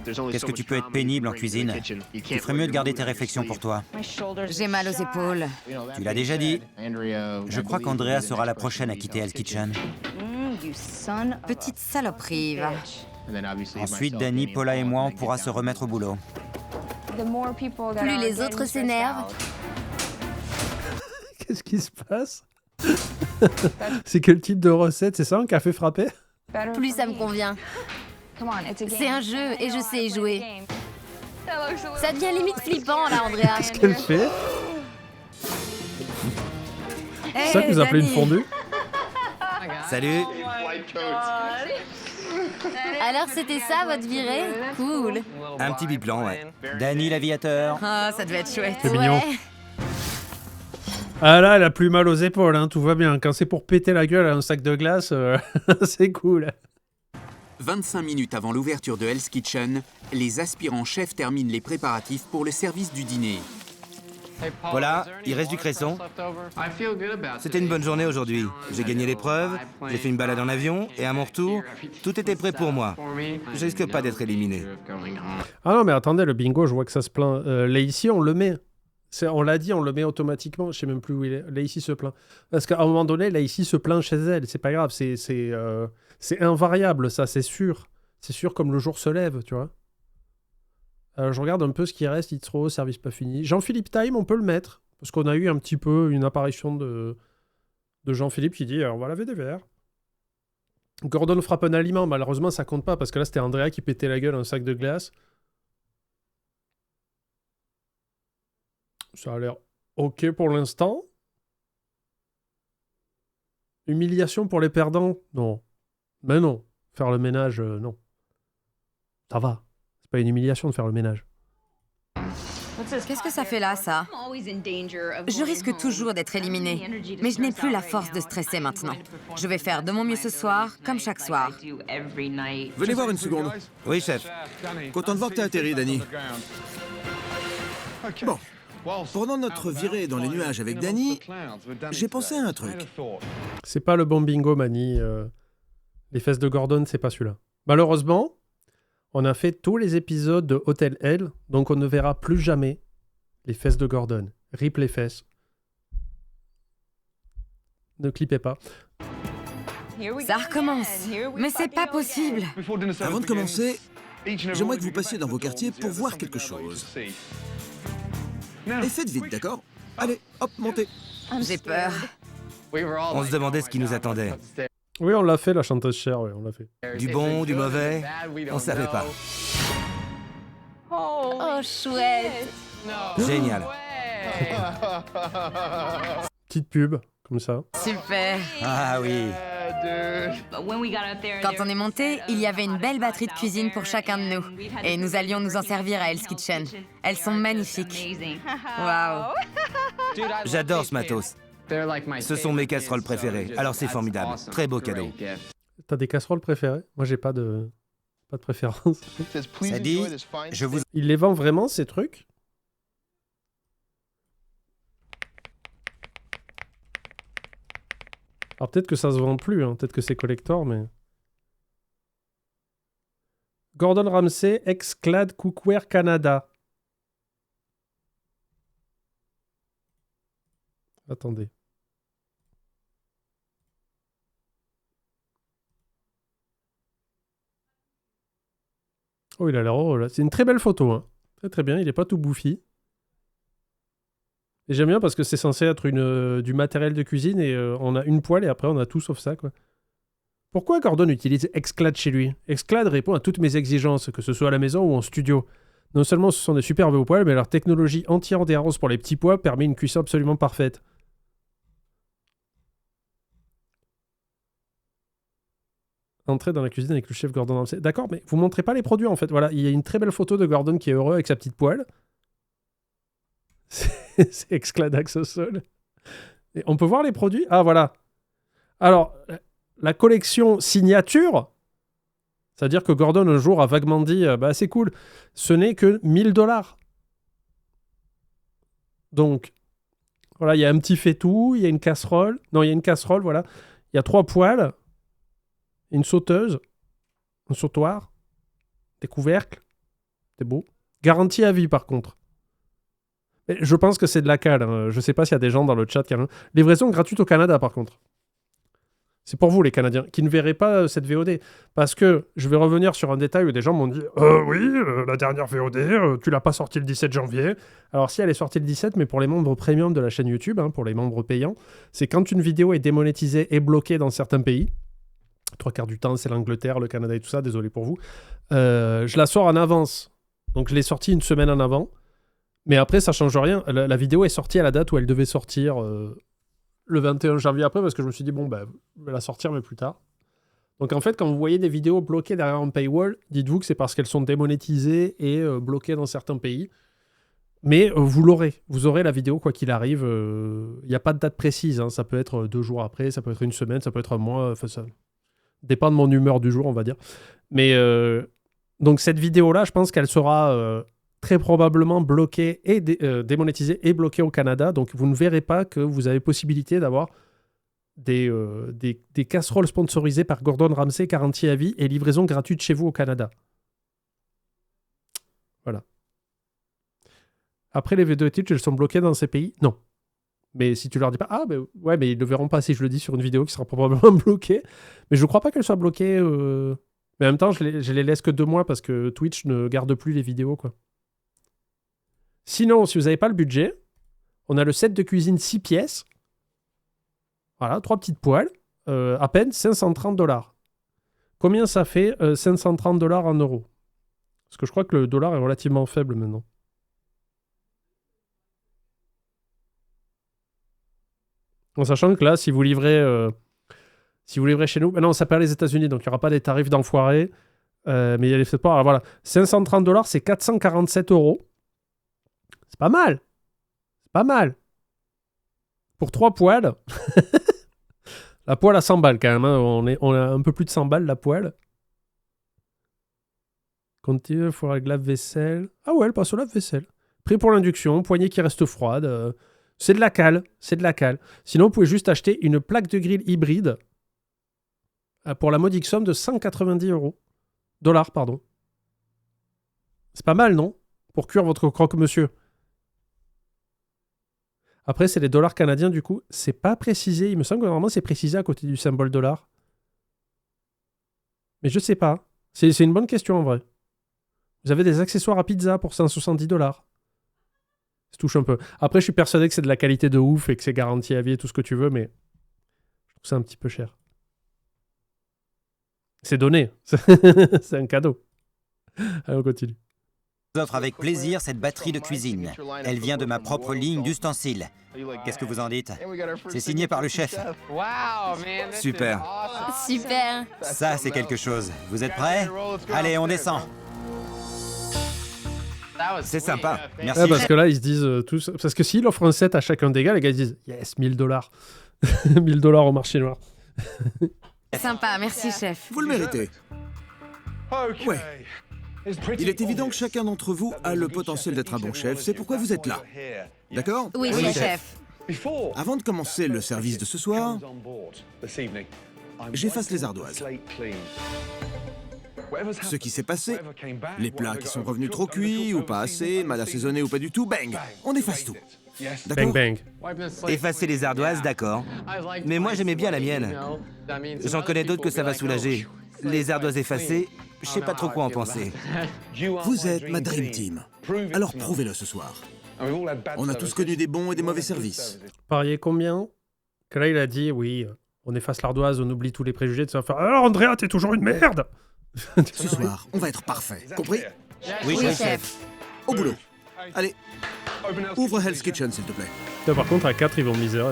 [SPEAKER 7] Qu'est-ce que tu peux être pénible en cuisine? Tu ferais mieux de garder tes réflexions pour toi.
[SPEAKER 5] J'ai mal aux épaules.
[SPEAKER 7] Tu l'as déjà dit. Je crois qu'Andrea sera la prochaine à quitter Hell's Kitchen.
[SPEAKER 5] Petite saloperie, va.
[SPEAKER 7] Ensuite, Danny, Paula et moi, on pourra se remettre au boulot.
[SPEAKER 6] Plus les autres s'énervent.
[SPEAKER 1] Qu'est-ce qui se passe? C'est quel type de recette? C'est ça, un café frappé?
[SPEAKER 6] Plus ça me convient. C'est un jeu et je sais y jouer. Ça devient limite flippant là, Andrea.
[SPEAKER 1] Qu'est-ce qu'elle fait? C'est ça que vous appelez une fondue?
[SPEAKER 4] Salut.
[SPEAKER 6] Alors c'était ça votre virée? Cool.
[SPEAKER 4] Un petit biplan, ouais.
[SPEAKER 7] Danny l'aviateur.
[SPEAKER 5] Ah, ça devait être chouette.
[SPEAKER 1] C'est mignon. Ah là, elle a plus mal aux épaules, hein, tout va bien. Quand c'est pour péter la gueule à un sac de glace, c'est cool.
[SPEAKER 2] 25 minutes avant l'ouverture de Hell's Kitchen, les aspirants chefs terminent les préparatifs pour le service du dîner.
[SPEAKER 4] Voilà, il reste du cresson. C'était une bonne journée aujourd'hui. J'ai gagné l'épreuve, j'ai fait une balade en avion, et à mon retour, tout était prêt pour moi. Je risque pas d'être éliminé.
[SPEAKER 1] Ah non, mais attendez, le bingo, je vois que ça se plaint. Lacey, on le met. On l'a dit, on le met automatiquement. Je sais même plus où il est. Lacey se plaint. Parce qu'à un moment donné, Lacey se plaint chez elle. C'est pas grave, c'est invariable, ça, c'est sûr. C'est sûr comme le jour se lève, tu vois. Je regarde un peu ce qui reste, Itro, service pas fini. Jean-Philippe Time, on peut le mettre. Parce qu'on a eu un petit peu une apparition de Jean-Philippe qui dit on va laver des verres. Gordon frappe un aliment, malheureusement ça compte pas parce que là c'était Andrea qui pétait la gueule à un sac de glace. Ça a l'air ok pour l'instant. Humiliation pour les perdants? Non. Mais non. Faire le ménage, non. Ça va. C'est pas une humiliation de faire le ménage.
[SPEAKER 5] Qu'est-ce que ça fait là, ça? Je risque toujours d'être éliminée, mais je n'ai plus la force de stresser maintenant. Je vais faire de mon mieux ce soir, comme chaque soir.
[SPEAKER 3] Venez voir une seconde.
[SPEAKER 4] Oui, chef.
[SPEAKER 3] Content de voir que t'as atterri, Danny. Bon, Pendant notre virée dans les nuages avec Danny, j'ai pensé à un truc.
[SPEAKER 1] C'est pas le bon bingo, Manny. Les fesses de Gordon, c'est pas celui-là. Malheureusement, on a fait tous les épisodes de Hotel Hell, donc on ne verra plus jamais les fesses de Gordon. Rip les fesses. Ne clippez pas.
[SPEAKER 5] Ça recommence. Mais c'est pas possible.
[SPEAKER 3] Avant de commencer, j'aimerais que vous passiez dans vos quartiers pour voir quelque chose. Et faites vite, d'accord? Allez, hop, montez.
[SPEAKER 5] J'ai peur.
[SPEAKER 4] On se demandait ce qui nous attendait.
[SPEAKER 1] Oui, on l'a fait, la chanteuse chère, oui, on l'a fait.
[SPEAKER 4] Du bon, du mauvais, on savait pas.
[SPEAKER 6] Oh, chouette.
[SPEAKER 4] Génial.
[SPEAKER 1] Petite pub, comme ça.
[SPEAKER 5] Super.
[SPEAKER 4] Ah oui.
[SPEAKER 5] Quand on est monté, il y avait une belle batterie de cuisine pour chacun de nous. Et nous allions nous en servir à Hell's Kitchen. Elles sont magnifiques. Waouh.
[SPEAKER 4] J'adore ce matos. Ce sont mes casseroles préférées, alors c'est formidable. Très beau cadeau.
[SPEAKER 1] T'as des casseroles préférées? Moi, j'ai pas de préférence.
[SPEAKER 4] Ça dit, je vous...
[SPEAKER 1] Il les vend vraiment, ces trucs? Alors peut-être que ça se vend plus, hein. Peut-être que c'est collector, mais... Gordon Ramsay, ex-Clad Cookware Canada. Attendez. Oh, il a l'air heureux, là. C'est une très belle photo, hein. Très très bien, il est pas tout bouffi. Et j'aime bien parce que c'est censé être du matériel de cuisine et on a une poêle et après on a tout sauf ça, quoi. Pourquoi Gordon utilise Exclad chez lui? Exclad répond à toutes mes exigences, que ce soit à la maison ou en studio. Non seulement ce sont des superbes poêles, mais leur technologie anti-adhérence pour les petits pois permet une cuisson absolument parfaite. Entrer dans la cuisine avec le chef Gordon Ramsay. D'accord, mais vous montrez pas les produits en fait. Voilà, il y a une très belle photo de Gordon qui est heureux avec sa petite poêle. C'est Excladax au sol. Et on peut voir les produits? Ah, voilà. Alors, la collection signature, c'est-à-dire que Gordon un jour a vaguement dit bah c'est cool, ce n'est que 1000 $. Donc, voilà, il y a un petit fait-tout, il y a une casserole. Non, il y a une casserole, voilà. Il y a 3 poêles, une sauteuse, un sautoir, des couvercles. C'est beau. Garantie à vie, par contre. Je pense que c'est de la cale. Hein. Je sais pas s'il y a des gens dans le chat qui ont... Livraison gratuite au Canada, par contre. C'est pour vous, les Canadiens, qui ne verraient pas cette VOD. Parce que je vais revenir sur un détail où des gens m'ont dit « Oui, la dernière VOD, tu l'as pas sortie le 17 janvier. » Alors si, elle est sortie le 17, mais pour les membres premium de la chaîne YouTube, hein, pour les membres payants, c'est quand une vidéo est démonétisée et bloquée dans certains pays. 3/4 du temps, c'est l'Angleterre, le Canada et tout ça, désolé pour vous. Je la sors en avance. Donc je l'ai sortie une semaine en avant. Mais après, ça change rien. La vidéo est sortie à la date où elle devait sortir le 21 janvier après, parce que je me suis dit, bon, je vais la sortir, mais plus tard. Donc en fait, quand vous voyez des vidéos bloquées derrière un paywall, dites-vous que c'est parce qu'elles sont démonétisées et bloquées dans certains pays. Mais vous l'aurez. Vous aurez la vidéo, quoi qu'il arrive. Il n'y a pas de date précise. Hein. Ça peut être 2 jours après, ça peut être une semaine, ça peut être un mois. Ça dépend de mon humeur du jour, on va dire. Mais donc cette vidéo-là, je pense qu'elle sera... très probablement bloqué et démonétisé et bloqué au Canada. Donc, vous ne verrez pas que vous avez possibilité d'avoir des casseroles sponsorisées par Gordon Ramsay, garantie à vie et livraison gratuite chez vous au Canada. Voilà. Après, les vidéos Twitch, elles sont bloquées dans ces pays? Non. Mais si tu leur dis pas... Ah, ben ouais, mais ils ne le verront pas si je le dis sur une vidéo qui sera probablement bloquée. Mais je ne crois pas qu'elle soit bloquée... Mais en même temps, je les laisse que 2 mois parce que Twitch ne garde plus les vidéos, quoi. Sinon, si vous n'avez pas le budget, on a le set de cuisine 6 pièces. Voilà, 3 petites poêles. À peine 530 $. Combien ça fait 530 $ en euros? Parce que je crois que le dollar est relativement faible maintenant. En sachant que là, si vous livrez chez nous... non, ça perd les États-Unis, donc il n'y aura pas des tarifs d'enfoirés. Mais il y a les frais de port. Alors voilà, 530 $, c'est 447 €. C'est pas mal. C'est pas mal. Pour 3 poêles. La poêle à 100 balles quand même. Hein. On a un peu plus de 100 balles la poêle. Continue, il faudra le lave-vaisselle. Ah ouais, elle passe au lave-vaisselle. Prêt pour l'induction, poignée qui reste froide. C'est de la cale, c'est de la cale. Sinon, vous pouvez juste acheter une plaque de grill hybride pour la modique somme de 190 €. Dollars, pardon. C'est pas mal, non? Pour cuire votre croque-monsieur. Après, c'est les dollars canadiens, du coup. C'est pas précisé. Il me semble que normalement, c'est précisé à côté du symbole dollar. Mais je sais pas. C'est une bonne question, en vrai. Vous avez des accessoires à pizza pour 170 $. Ça touche un peu. Après, je suis persuadé que c'est de la qualité de ouf et que c'est garanti à vie et tout ce que tu veux, mais je trouve ça un petit peu cher. C'est donné. C'est un cadeau. Allez, on continue.
[SPEAKER 7] Je vous offre avec plaisir cette batterie de cuisine. Elle vient de ma propre ligne d'ustensiles. Qu'est-ce que vous en dites? C'est signé par le chef.
[SPEAKER 4] Super.
[SPEAKER 6] Super.
[SPEAKER 7] Ça, c'est quelque chose. Vous êtes prêts? Allez, on descend.
[SPEAKER 4] C'est sympa.
[SPEAKER 7] Merci.
[SPEAKER 1] Ouais, parce que là, ils se disent tous... Parce que s'ils offrent un set à chacun des gars, les gars, ils disent « Yes, 1000 $. 1000 $ au marché noir. »
[SPEAKER 5] Sympa, merci chef.
[SPEAKER 3] Vous le méritez. Ouais. Il est évident que chacun d'entre vous a le potentiel d'être un bon chef, c'est pourquoi vous êtes là. D'accord?
[SPEAKER 6] Oui,
[SPEAKER 5] Oui,
[SPEAKER 6] chef.
[SPEAKER 5] chef.
[SPEAKER 3] Avant de commencer le service de ce soir, j'efface les ardoises. Ce qui s'est passé, les plats qui sont revenus trop cuits ou pas assez, mal assaisonnés ou pas du tout, bang, on efface tout.
[SPEAKER 1] Bang,
[SPEAKER 3] D'accord?
[SPEAKER 1] bang.
[SPEAKER 4] Effacer les ardoises, d'accord. Mais moi, j'aimais bien la mienne. J'en connais d'autres que ça va soulager. Les ardoises effacées, je sais pas trop quoi en penser.
[SPEAKER 3] Vous êtes ma Dream Team. Alors prouvez-le ce soir. On a tous connu des bons et des mauvais services.
[SPEAKER 1] Pariez combien? Que là, il a dit, oui, on efface l'ardoise, on oublie tous les préjugés, de ça va faire « Alors, Andrea, t'es toujours une merde !»
[SPEAKER 3] Ce soir, on va être parfait. Compris?
[SPEAKER 7] Oui,
[SPEAKER 6] Oui,
[SPEAKER 7] chef.
[SPEAKER 6] chef.
[SPEAKER 3] Au boulot. Allez, ouvre Hell's Kitchen, s'il te plaît.
[SPEAKER 1] Là, par contre, à 4, ils vont miser.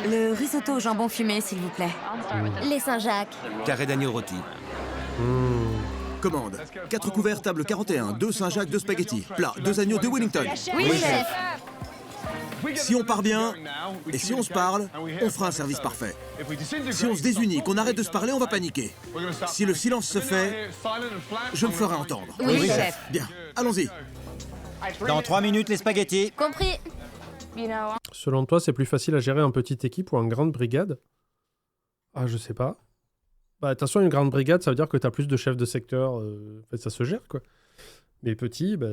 [SPEAKER 5] Le risotto au jambon fumé, s'il vous plaît.
[SPEAKER 6] Les Saint-Jacques.
[SPEAKER 4] Carré d'agneau rôti.
[SPEAKER 3] Commande. 4 couverts, table 41, 2 Saint-Jacques, 2 spaghettis. Plat, 2 agneaux, 2 Wellington.
[SPEAKER 6] Oui, chef.
[SPEAKER 3] Si on part bien, et si on se parle, on fera un service parfait. Si on se désunit, qu'on arrête de se parler, on va paniquer. Si le silence se fait, je me ferai entendre.
[SPEAKER 5] Oui, chef.
[SPEAKER 3] Bien, allons-y.
[SPEAKER 7] Dans 3 minutes, les spaghettis.
[SPEAKER 6] Compris.
[SPEAKER 1] Selon toi, c'est plus facile à gérer en petite équipe ou en grande brigade? Ah, je sais pas. Bah, attention, une grande brigade, ça veut dire que t'as plus de chefs de secteur. En fait, ça se gère, quoi. Mais petit, bah,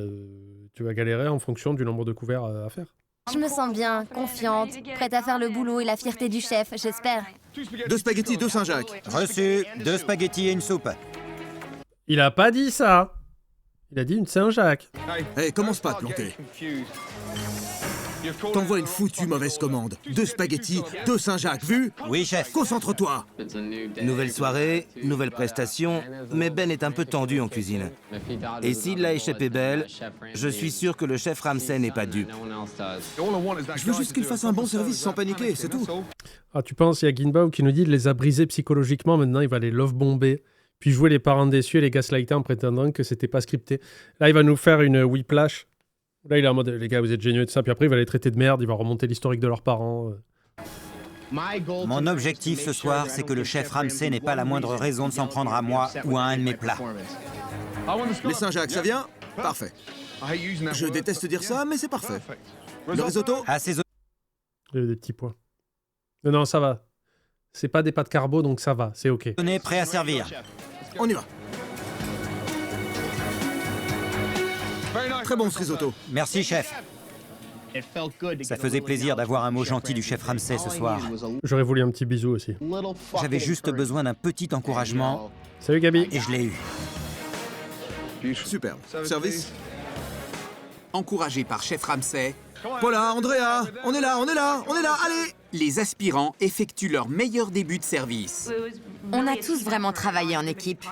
[SPEAKER 1] tu vas galérer en fonction du nombre de couverts à faire.
[SPEAKER 6] Je me sens bien, confiante, prête à faire le boulot et la fierté du chef, j'espère.
[SPEAKER 3] 2 spaghettis, 2 Saint-Jacques.
[SPEAKER 7] Reçu. 2 spaghettis et une soupe.
[SPEAKER 1] Il a pas dit ça. Il a dit une Saint-Jacques.
[SPEAKER 3] Hé, commence pas à te planter. T'envoies une foutue mauvaise commande. 2 spaghettis, 2 Saint-Jacques, vu?
[SPEAKER 7] Oui, chef.
[SPEAKER 3] Concentre-toi.
[SPEAKER 4] Nouvelle soirée, nouvelle prestation, mais Ben est un peu tendu en cuisine. Et s'il l'a échappé belle, je suis sûr que le chef Ramsay n'est pas dupe.
[SPEAKER 3] Je veux juste qu'il fasse un bon service sans paniquer, c'est tout.
[SPEAKER 1] Ah, tu penses, il y a Ginbao qui nous dit il les a brisés psychologiquement, maintenant il va les love bomber, puis jouer les parents déçus et les gaslighter en prétendant que c'était pas scripté. Là, il va nous faire une whiplash. Là, il est en mode, les gars, vous êtes géniaux et tout ça. Puis après, il va les traiter de merde, il va remonter l'historique de leurs parents.
[SPEAKER 7] Mon objectif ce soir, c'est que le chef Ramsay n'ait pas la moindre raison de s'en prendre à moi ou à un de mes plats.
[SPEAKER 3] Les Saint-Jacques, ça vient? Parfait. Je déteste dire ça, mais c'est parfait. Le risotto?
[SPEAKER 7] Assaisonner.
[SPEAKER 1] Des petits points. Non, ça va. C'est pas des pâtes carbo, donc ça va, c'est ok.
[SPEAKER 7] Prêt à servir.
[SPEAKER 3] On y va. Très bon ce risotto.
[SPEAKER 7] Merci, chef. Ça faisait plaisir d'avoir un mot gentil du chef Ramsay ce soir.
[SPEAKER 1] J'aurais voulu un petit bisou aussi.
[SPEAKER 7] J'avais juste besoin d'un petit encouragement
[SPEAKER 1] Salut Gabi.
[SPEAKER 7] et je l'ai eu.
[SPEAKER 3] Superbe. Service?
[SPEAKER 2] Encouragés par chef Ramsay,
[SPEAKER 3] Paula, Andrea, on est là, on est là, on est là, allez!
[SPEAKER 2] les aspirants effectuent leur meilleur début de service.
[SPEAKER 5] On a tous vraiment travaillé en équipe.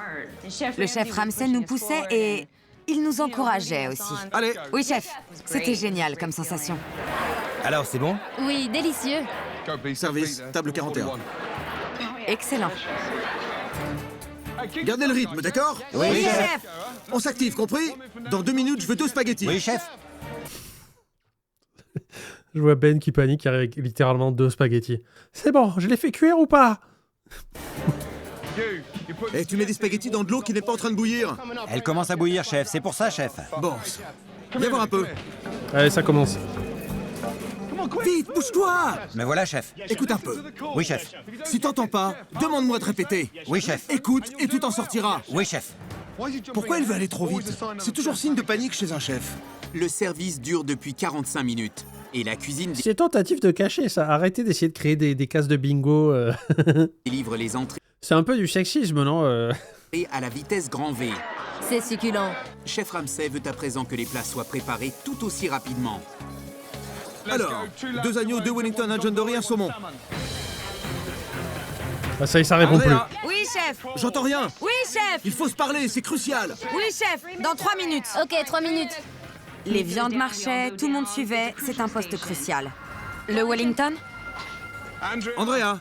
[SPEAKER 5] Le chef Ramsay nous poussait et il nous encourageait aussi.
[SPEAKER 3] Allez!
[SPEAKER 5] Oui, chef. C'était génial comme sensation.
[SPEAKER 4] Alors, c'est bon?
[SPEAKER 6] Oui, délicieux.
[SPEAKER 3] Service, table 41.
[SPEAKER 5] Excellent.
[SPEAKER 3] Gardez le rythme, d'accord?
[SPEAKER 5] Oui, chef.
[SPEAKER 3] On s'active, compris? Dans 2 minutes, je veux 2 spaghettis.
[SPEAKER 7] Oui, chef.
[SPEAKER 1] Je vois Ben qui panique, il y a littéralement 2 spaghettis. C'est bon, je les fais cuire ou pas?
[SPEAKER 3] Et tu mets des spaghettis dans de l'eau qui n'est pas en train de bouillir.
[SPEAKER 7] Elle commence à bouillir, chef, c'est pour ça, chef.
[SPEAKER 3] Bon, viens voir un peu.
[SPEAKER 1] Allez, ça commence.
[SPEAKER 3] Vite, bouge-toi!
[SPEAKER 7] Me voilà, chef.
[SPEAKER 3] Écoute un peu.
[SPEAKER 7] Oui, chef.
[SPEAKER 3] Si t'entends pas, demande-moi de répéter.
[SPEAKER 7] Oui, chef.
[SPEAKER 3] Écoute et tu t'en sortiras.
[SPEAKER 7] Oui, chef.
[SPEAKER 3] Pourquoi il veut aller trop vite? C'est toujours signe de panique chez un chef.
[SPEAKER 2] Le service dure depuis 45 minutes. Et la cuisine
[SPEAKER 1] C'est tentative de cacher ça. Arrêtez d'essayer de créer des cases de bingo.
[SPEAKER 2] délivre les entrées
[SPEAKER 1] C'est un peu du sexisme, non
[SPEAKER 2] à la vitesse grand V.
[SPEAKER 6] C'est succulent.
[SPEAKER 2] Chef Ramsay veut à présent que les plats soient préparés tout aussi rapidement.
[SPEAKER 3] Alors, 2 agneaux, 2 Wellington, un John Dory, un saumon.
[SPEAKER 1] Ah, ça y est, ça répond plus.
[SPEAKER 3] Andrea,
[SPEAKER 5] Oui, chef.
[SPEAKER 3] j'entends rien.
[SPEAKER 5] Oui, chef.
[SPEAKER 3] Il faut se parler, c'est crucial.
[SPEAKER 5] Oui, chef. Dans 3 minutes.
[SPEAKER 6] Ok, 3 minutes.
[SPEAKER 5] Les viandes marchaient, tout le monde suivait. C'est un poste crucial. Le Wellington?
[SPEAKER 3] Andrea!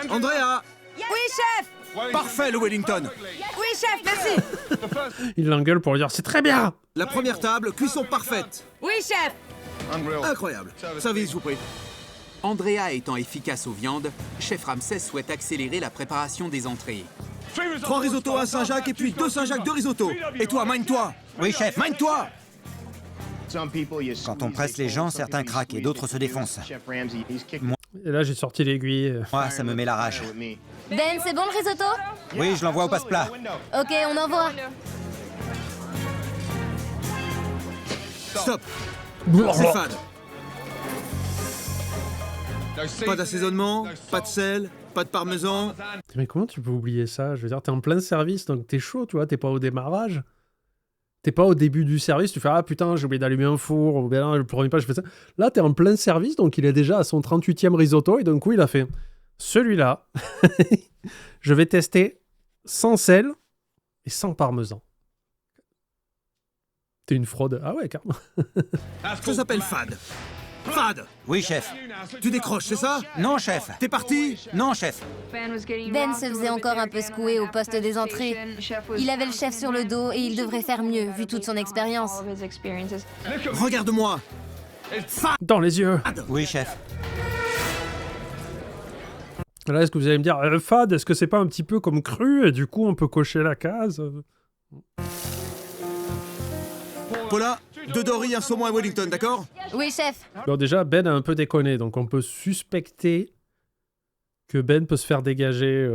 [SPEAKER 3] Andrea!
[SPEAKER 5] Oui, chef.
[SPEAKER 3] Parfait, le Wellington.
[SPEAKER 5] Oui, chef, merci.
[SPEAKER 1] Il l'engueule pour lui dire c'est très bien.
[SPEAKER 3] La première table, cuisson parfaite.
[SPEAKER 5] Oui, chef.
[SPEAKER 3] Incroyable. Service, je vous prie.
[SPEAKER 2] Andrea étant efficace aux viandes, Chef Ramsay souhaite accélérer la préparation des entrées.
[SPEAKER 3] 3 risottos, un Saint-Jacques et puis 2 Saint-Jacques, 2 risottos. Et toi, mine-toi!
[SPEAKER 7] Oui, chef.
[SPEAKER 3] Mine-toi!
[SPEAKER 7] Quand on presse les gens, certains craquent et d'autres se défoncent.
[SPEAKER 1] Et là, j'ai sorti l'aiguille.
[SPEAKER 7] Moi, ça me met la rage.
[SPEAKER 6] Ben, c'est bon le risotto?
[SPEAKER 7] Oui, je l'envoie au passe-plat.
[SPEAKER 6] Ok, on envoie.
[SPEAKER 3] Stop! C'est fade. Pas d'assaisonnement, pas de sel, pas de parmesan.
[SPEAKER 1] Mais comment tu peux oublier ça? Je veux dire, t'es en plein service, donc t'es chaud, tu vois, t'es pas au démarrage. T'es pas au début du service, tu fais « Ah putain, j'ai oublié d'allumer un four, ou bien le premier pas, je fais ça. » Là, t'es en plein service, donc il est déjà à son 38e risotto, et d'un coup, il a fait « Celui-là, je vais tester sans sel et sans parmesan. » T'es une fraude. Ah ouais, carrément.
[SPEAKER 3] Ça s'appelle fade. Fade!
[SPEAKER 7] Oui, chef.
[SPEAKER 3] Tu décroches, c'est ça?
[SPEAKER 7] Non, chef.
[SPEAKER 3] T'es parti?
[SPEAKER 7] Non, chef.
[SPEAKER 6] Ben se faisait encore un peu secouer au poste des entrées. Il avait le chef sur le dos et il devrait faire mieux, vu toute son expérience.
[SPEAKER 3] Regarde-moi!
[SPEAKER 1] Dans les yeux.
[SPEAKER 7] Oui, chef.
[SPEAKER 1] Là, est-ce que vous allez me dire « Fade, est-ce que c'est pas un petit peu comme cru, et du coup, on peut cocher la case ?»
[SPEAKER 3] Paula, 2 Dory, un saumon, un Wellington, d'accord?
[SPEAKER 6] Oui, chef.
[SPEAKER 1] Bon, déjà, Ben a un peu déconné, donc on peut suspecter que Ben peut se faire dégager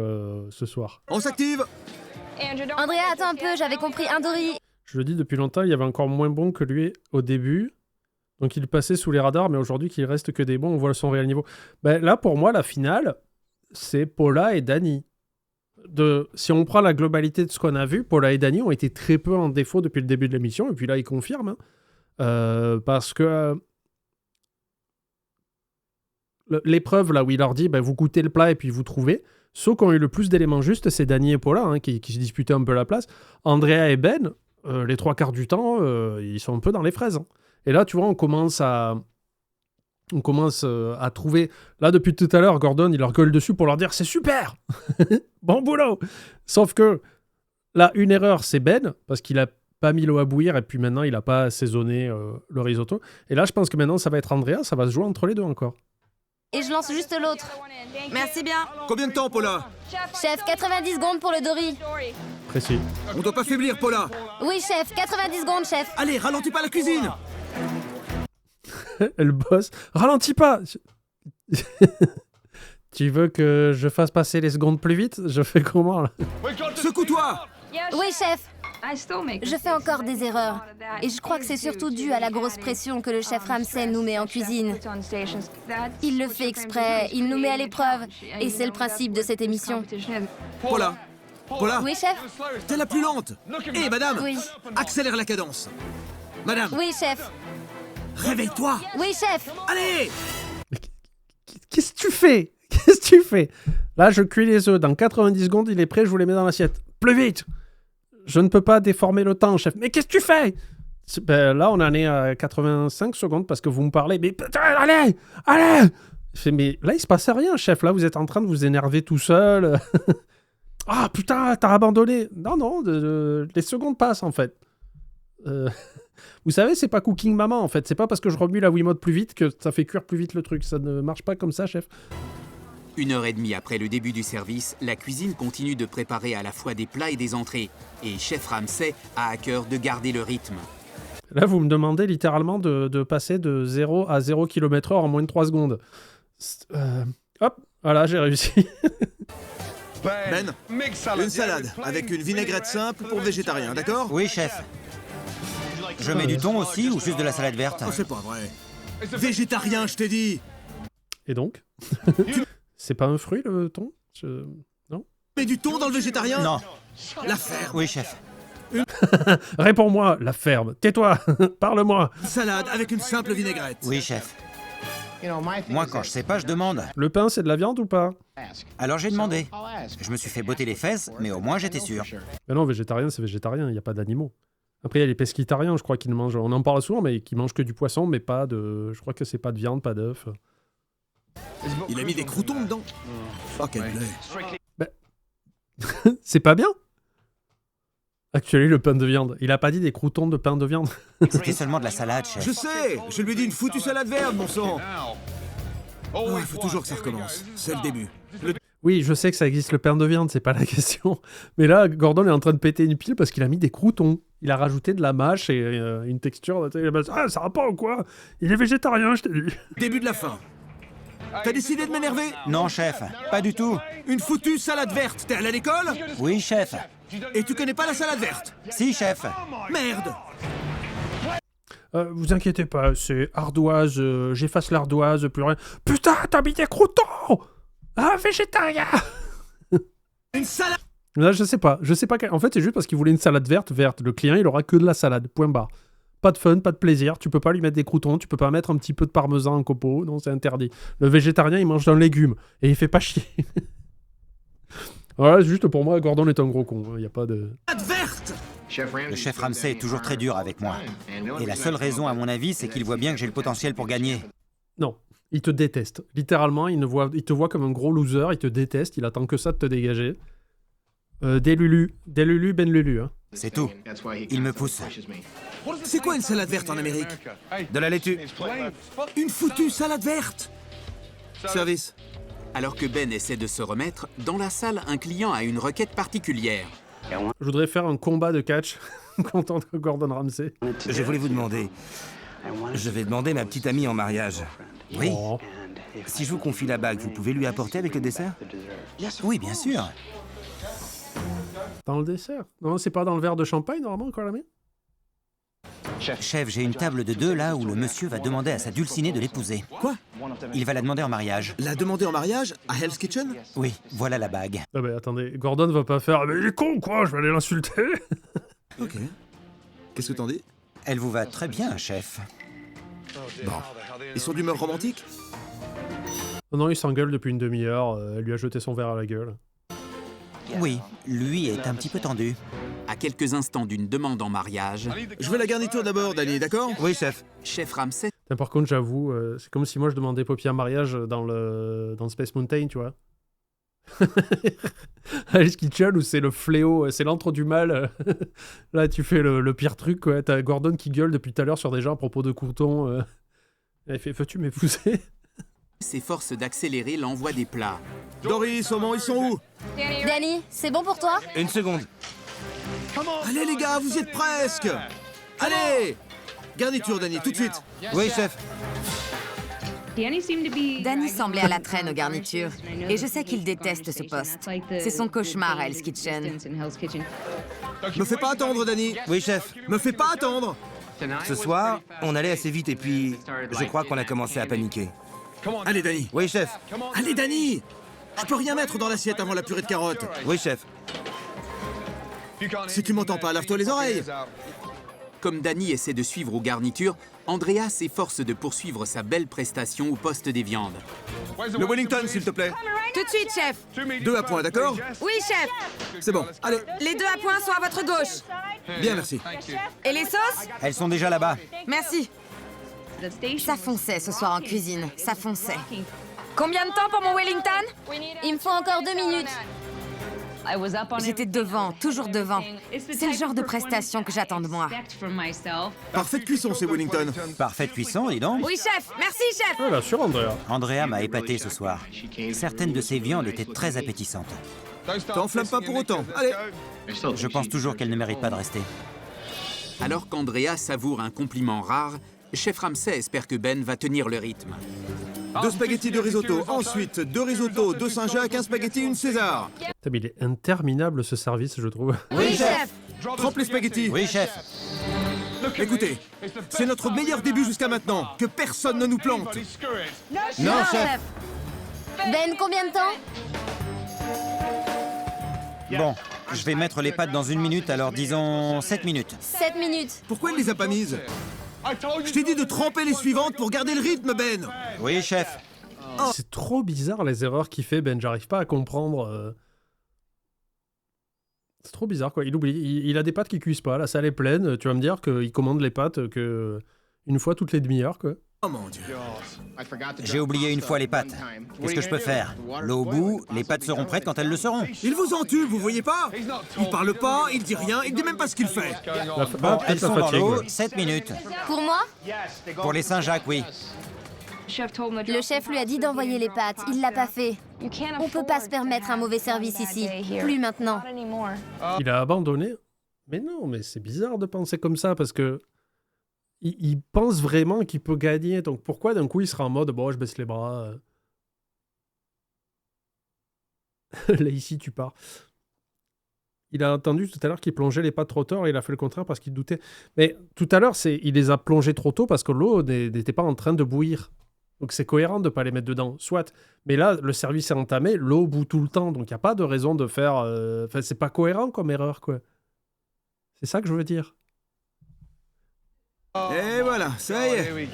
[SPEAKER 1] ce soir.
[SPEAKER 3] On s'active!
[SPEAKER 6] Andrea, attends un peu, j'avais compris un Dory.
[SPEAKER 1] Je le dis depuis longtemps, il y avait encore moins bon que lui au début. Donc il passait sous les radars, mais aujourd'hui qu'il reste que des bons, on voit son réel niveau. Ben, là, pour moi, la finale, c'est Paula et Danny. Si on prend la globalité de ce qu'on a vu, Paula et Danny ont été très peu en défaut depuis le début de l'émission, et puis là, ils confirment. Parce que l'épreuve, là où il leur dit ben, vous goûtez le plat et puis vous trouvez, ceux qui ont eu le plus d'éléments justes, c'est Danny et Paula, hein, qui se disputaient un peu la place. Andrea et Ben, les 3/4 du temps, ils sont un peu dans les fraises. Hein. Et là, tu vois, on commence à trouver... Là, depuis tout à l'heure, Gordon, il leur gueule dessus pour leur dire « C'est super. Bon boulot !» Sauf que, là, une erreur, c'est Ben, parce qu'il a pas mis l'eau à bouillir, et puis maintenant, il n'a pas assaisonné le risotto. Et là, je pense que maintenant, ça va être Andrea, ça va se jouer entre les deux encore.
[SPEAKER 6] Et je lance juste l'autre.
[SPEAKER 5] Merci bien.
[SPEAKER 3] Combien de temps, Paula?
[SPEAKER 6] Chef, 90 secondes pour le Dory.
[SPEAKER 1] Précis.
[SPEAKER 3] On doit pas faiblir, Paula!
[SPEAKER 6] Oui, chef, 90 secondes, chef.
[SPEAKER 3] Allez, ralentis pas la cuisine!
[SPEAKER 1] Elle bosse. Ralentis pas. Tu veux que je fasse passer les secondes plus vite? Je fais comment, là?
[SPEAKER 3] Secoue-toi!
[SPEAKER 6] Oui, chef. Je fais encore des erreurs. Et je crois que c'est surtout dû à la grosse pression que le chef Ramsay nous met en cuisine. Il le fait exprès, il nous met à l'épreuve. Et c'est le principe de cette émission.
[SPEAKER 3] Paula! Paula!
[SPEAKER 6] Oui, chef?
[SPEAKER 3] T'es la plus lente! Hé, madame!
[SPEAKER 6] Oui.
[SPEAKER 3] Accélère la cadence! Madame!
[SPEAKER 6] Oui, chef.
[SPEAKER 3] Réveille-toi!
[SPEAKER 6] Oui, chef.
[SPEAKER 3] Allez!
[SPEAKER 1] Qu'est-ce que tu fais? Qu'est-ce que tu fais? Là, je cuis les œufs. Dans 90 secondes, il est prêt, je vous les mets dans l'assiette. Plus vite! Je ne peux pas déformer le temps, chef. Mais qu'est-ce que tu fais? Ben, là, on en est à 85 secondes parce que vous me parlez. Mais putain, allez! Allez! Je fais, mais là, il se passe rien, chef. Là, vous êtes en train de vous énerver tout seul. Ah, putain, t'as abandonné. Non, les secondes passent, en fait. Vous savez, c'est pas Cooking Maman, en fait. C'est pas parce que je remue la Wiimote plus vite que ça fait cuire plus vite le truc. Ça ne marche pas comme ça, chef.
[SPEAKER 2] 1h30 après le début du service, la cuisine continue de préparer à la fois des plats et des entrées. Et Chef Ramsay a à cœur de garder le rythme.
[SPEAKER 1] Là, vous me demandez littéralement de passer de 0 à 0 km/h en moins de 3 secondes. Hop, voilà, j'ai réussi.
[SPEAKER 3] Ben, une salade avec une vinaigrette simple pour végétariens, d'accord?
[SPEAKER 7] Oui, chef. Je mets du thon aussi ou juste de la salade verte?
[SPEAKER 3] Oh, c'est pas vrai. Végétarien, je t'ai dit.
[SPEAKER 1] Et donc? C'est pas un fruit, le thon? Non?
[SPEAKER 3] Mets du thon dans le végétarien?
[SPEAKER 7] Non.
[SPEAKER 3] La ferme.
[SPEAKER 7] Oui, chef.
[SPEAKER 1] Réponds-moi, la ferme. Tais-toi, parle-moi.
[SPEAKER 3] Salade avec une simple vinaigrette.
[SPEAKER 7] Oui, chef. Moi, quand je sais pas, je demande.
[SPEAKER 1] Le pain, c'est de la viande ou pas?
[SPEAKER 7] Alors j'ai demandé. Je me suis fait botter les fesses, mais au moins j'étais sûr.
[SPEAKER 1] Mais non, végétarien, c'est végétarien, il n'y a pas d'animaux. Après, il y a les pesquitariens, je crois qu'ils mangent... On en parle souvent, mais qui mangent que du poisson, mais pas de... Je crois que c'est pas de viande, pas d'œuf.
[SPEAKER 3] Il a mis des croûtons dedans. Oh, quel blé.
[SPEAKER 1] C'est pas bien? Actuellement, le pain de viande. Il a pas dit des croûtons de pain de viande.
[SPEAKER 7] C'était seulement de la salade, chef.
[SPEAKER 3] Je sais, je lui ai dit une foutue salade verte, mon sang. Oh, il faut toujours que ça recommence. C'est le début.
[SPEAKER 1] Oui, je sais que ça existe le pain de viande, c'est pas la question. Mais là, Gordon est en train de péter une pile parce qu'il a mis des croûtons. Il a rajouté de la mâche et une texture. Ah, ça va pas ou quoi? Il est végétarien, je t'ai dit.
[SPEAKER 3] Début de la fin. T'as décidé de m'énerver?
[SPEAKER 7] Non, chef. Pas du tout.
[SPEAKER 3] Une foutue salade verte. T'es allé à l'école?
[SPEAKER 7] Oui, chef.
[SPEAKER 3] Et tu connais pas la salade verte?
[SPEAKER 7] Si, chef.
[SPEAKER 3] Merde.
[SPEAKER 1] Vous inquiétez pas, c'est ardoise, j'efface l'ardoise, plus rien. Putain, t'as mis des croûtons! Ah, végétarien!
[SPEAKER 3] Une salade.
[SPEAKER 1] Là, je sais pas. En fait, c'est juste parce qu'il voulait une salade verte. Le client, il aura que de la salade, point barre. Pas de fun, pas de plaisir. Tu peux pas lui mettre des croûtons, tu peux pas mettre un petit peu de parmesan en copeaux. Non, c'est interdit. Le végétarien, il mange d'un légume. Et il fait pas chier. Voilà, juste pour moi, Gordon est un gros con. Il y a pas de...
[SPEAKER 3] Salade verte.
[SPEAKER 7] Le chef Ramsay est toujours très dur avec moi. Et la seule raison, à mon avis, c'est qu'il voit bien que j'ai le potentiel pour gagner.
[SPEAKER 1] Non, il te déteste. Littéralement, il te voit comme un gros loser, il te déteste, il attend que ça de te dégager. Des Lulu, Ben Lulu. Hein.
[SPEAKER 7] C'est tout. Il me pousse.
[SPEAKER 3] C'est quoi une salade verte en Amérique?
[SPEAKER 4] De la laitue.
[SPEAKER 3] Une foutue salade verte. Service.
[SPEAKER 2] Alors que Ben essaie de se remettre, dans la salle, un client a une requête particulière.
[SPEAKER 1] Je voudrais faire un combat de catch contre Gordon Ramsay.
[SPEAKER 4] Je voulais vous demander... Je vais demander ma petite amie en mariage.
[SPEAKER 7] Oui.
[SPEAKER 1] Oh.
[SPEAKER 4] Si je vous confie la bague, vous pouvez lui apporter avec le dessert?
[SPEAKER 7] Oui, bien sûr.
[SPEAKER 1] Dans le dessert? Non, c'est pas dans le verre de champagne, normalement, encore la main?
[SPEAKER 7] Chef, j'ai une table de 2 là où le monsieur va demander à sa dulcinée de l'épouser.
[SPEAKER 3] Quoi?
[SPEAKER 7] Il va la demander en mariage.
[SPEAKER 3] La demander en mariage à Hell's Kitchen?
[SPEAKER 7] Oui, voilà la bague.
[SPEAKER 1] Ah bah attendez, Gordon va pas faire... Mais il est con, quoi, je vais aller l'insulter.
[SPEAKER 3] Ok. Qu'est-ce que t'en dis?
[SPEAKER 7] Elle vous va très bien, chef.
[SPEAKER 3] Bon. Ils sont d'humeur romantique?
[SPEAKER 1] Non, il s'engueule depuis une demi-heure, elle lui a jeté son verre à la gueule.
[SPEAKER 7] Oui, lui est un petit peu tendu.
[SPEAKER 2] À quelques instants d'une demande en mariage,
[SPEAKER 3] Je veux la garniture d'abord, Danny, d'accord?
[SPEAKER 4] Oui, chef.
[SPEAKER 2] Chef Ramsay
[SPEAKER 1] Par contre, j'avoue, c'est comme si moi je demandais Poppy en mariage dans le Space Mountain, tu vois. Hell's Kitchen où c'est le fléau, c'est l'antre du mal. Là, tu fais le pire truc, quoi. T'as Gordon qui gueule depuis tout à l'heure sur des gens à propos de croûtons. Il fait, veux-tu m'épouser?
[SPEAKER 2] s'efforce d'accélérer l'envoi des plats.
[SPEAKER 3] Dory, saumon, ils sont où?
[SPEAKER 6] Danny, c'est bon pour toi?
[SPEAKER 4] Une seconde.
[SPEAKER 3] Allez les gars, vous y êtes presque. Allez! Garniture, Danny, tout de suite.
[SPEAKER 4] Oui, chef.
[SPEAKER 5] Danny semblait à la traîne aux garnitures. Et je sais qu'il déteste ce poste. C'est son cauchemar à Hell's Kitchen.
[SPEAKER 3] Me fais pas attendre, Danny.
[SPEAKER 4] Oui, chef.
[SPEAKER 3] Me fais pas attendre.
[SPEAKER 4] Ce soir, on allait assez vite et puis je crois qu'on a commencé à paniquer.
[SPEAKER 3] Allez, Danny.
[SPEAKER 4] Oui, chef.
[SPEAKER 3] Allez, Danny. Je peux rien mettre dans l'assiette avant la purée de carottes.
[SPEAKER 4] Oui, chef.
[SPEAKER 3] Si tu m'entends pas, lave-toi les oreilles.
[SPEAKER 2] Comme Danny essaie de suivre aux garnitures, Andrea s'efforce de poursuivre sa belle prestation au poste des viandes.
[SPEAKER 3] Le Wellington, s'il te plaît.
[SPEAKER 5] Tout de suite, chef.
[SPEAKER 3] 2 à point, d'accord?
[SPEAKER 5] Oui, chef.
[SPEAKER 3] C'est bon, allez.
[SPEAKER 5] Les 2 à points sont à votre gauche.
[SPEAKER 3] Bien, merci.
[SPEAKER 5] Et les sauces?
[SPEAKER 7] Elles sont déjà là-bas.
[SPEAKER 5] Merci. Ça fonçait ce soir en cuisine. Ça fonçait. Combien de temps pour mon Wellington?
[SPEAKER 6] Il me faut encore 2 minutes.
[SPEAKER 5] J'étais devant, toujours devant. C'est le genre de prestation que j'attends de moi.
[SPEAKER 3] Parfaite cuisson, c'est Wellington.
[SPEAKER 7] Parfaite cuisson, dis donc.
[SPEAKER 5] Oui, chef. Merci, chef.
[SPEAKER 1] Ah, là, sur Andrea.
[SPEAKER 7] Andrea m'a épaté ce soir. Certaines de ses viandes étaient très appétissantes.
[SPEAKER 3] T'enflamme pas pour autant. Allez.
[SPEAKER 7] Je pense toujours qu'elle ne mérite pas de rester.
[SPEAKER 2] Alors qu'Andrea savoure un compliment rare, chef Ramsay espère que Ben va tenir le rythme.
[SPEAKER 3] 2 spaghettis de risotto. Ensuite, 2 risottos, 2 Saint-Jacques, 1 spaghetti, une César.
[SPEAKER 1] Putain, mais il est interminable ce service, je trouve.
[SPEAKER 5] Oui, chef.
[SPEAKER 3] Trempe les spaghettis.
[SPEAKER 7] Oui, chef.
[SPEAKER 3] Écoutez, c'est notre meilleur début jusqu'à maintenant. Que personne ne nous plante.
[SPEAKER 7] Non, chef.
[SPEAKER 6] Ben, combien de temps?
[SPEAKER 7] Bon, je vais mettre les pâtes dans 1 minute, alors disons 7 minutes.
[SPEAKER 6] 7 minutes.
[SPEAKER 3] Pourquoi elle les a pas mises? Je t'ai dit de tremper les suivantes pour garder le rythme, Ben.
[SPEAKER 7] Oui, chef.
[SPEAKER 1] C'est trop bizarre les erreurs qu'il fait, Ben. J'arrive pas à comprendre. C'est trop bizarre, quoi. Il oublie. Il a des pâtes qui cuisent pas. La salle est pleine. Tu vas me dire qu'il commande les pâtes que une fois toutes les demi-heures, quoi.
[SPEAKER 3] Oh mon Dieu.
[SPEAKER 7] J'ai oublié une fois les pâtes. Qu'est-ce que je peux faire? L'eau au bout, les pâtes seront prêtes quand elles le seront.
[SPEAKER 3] Il vous entube, vous voyez pas? Il parle pas, il dit rien, il dit même pas ce qu'il fait.
[SPEAKER 7] Bon, elles sont dans
[SPEAKER 1] fatigue,
[SPEAKER 7] l'eau,
[SPEAKER 1] ouais.
[SPEAKER 7] 7 minutes.
[SPEAKER 6] Pour moi?
[SPEAKER 7] Pour les Saint-Jacques, oui.
[SPEAKER 6] Le chef lui a dit d'envoyer les pâtes. Il l'a pas fait. On peut pas se permettre un mauvais service ici. Plus maintenant.
[SPEAKER 1] Il a abandonné. Mais non, mais c'est bizarre de penser comme ça parce que il pense vraiment qu'il peut gagner. Donc pourquoi d'un coup il sera en mode bon, je baisse les bras. Là ici tu pars. Il a entendu tout à l'heure qu'il plongeait les pâtes trop tard et il a fait le contraire parce qu'il doutait. Mais tout à l'heure, il les a plongées trop tôt parce que l'eau n'était pas en train de bouillir. Donc c'est cohérent de ne pas les mettre dedans. Soit. Mais là, le service est entamé, l'eau bout tout le temps. Donc il n'y a pas de raison de faire... Enfin, c'est pas cohérent comme erreur, quoi. C'est ça que je veux dire.
[SPEAKER 3] Et voilà, ça y est.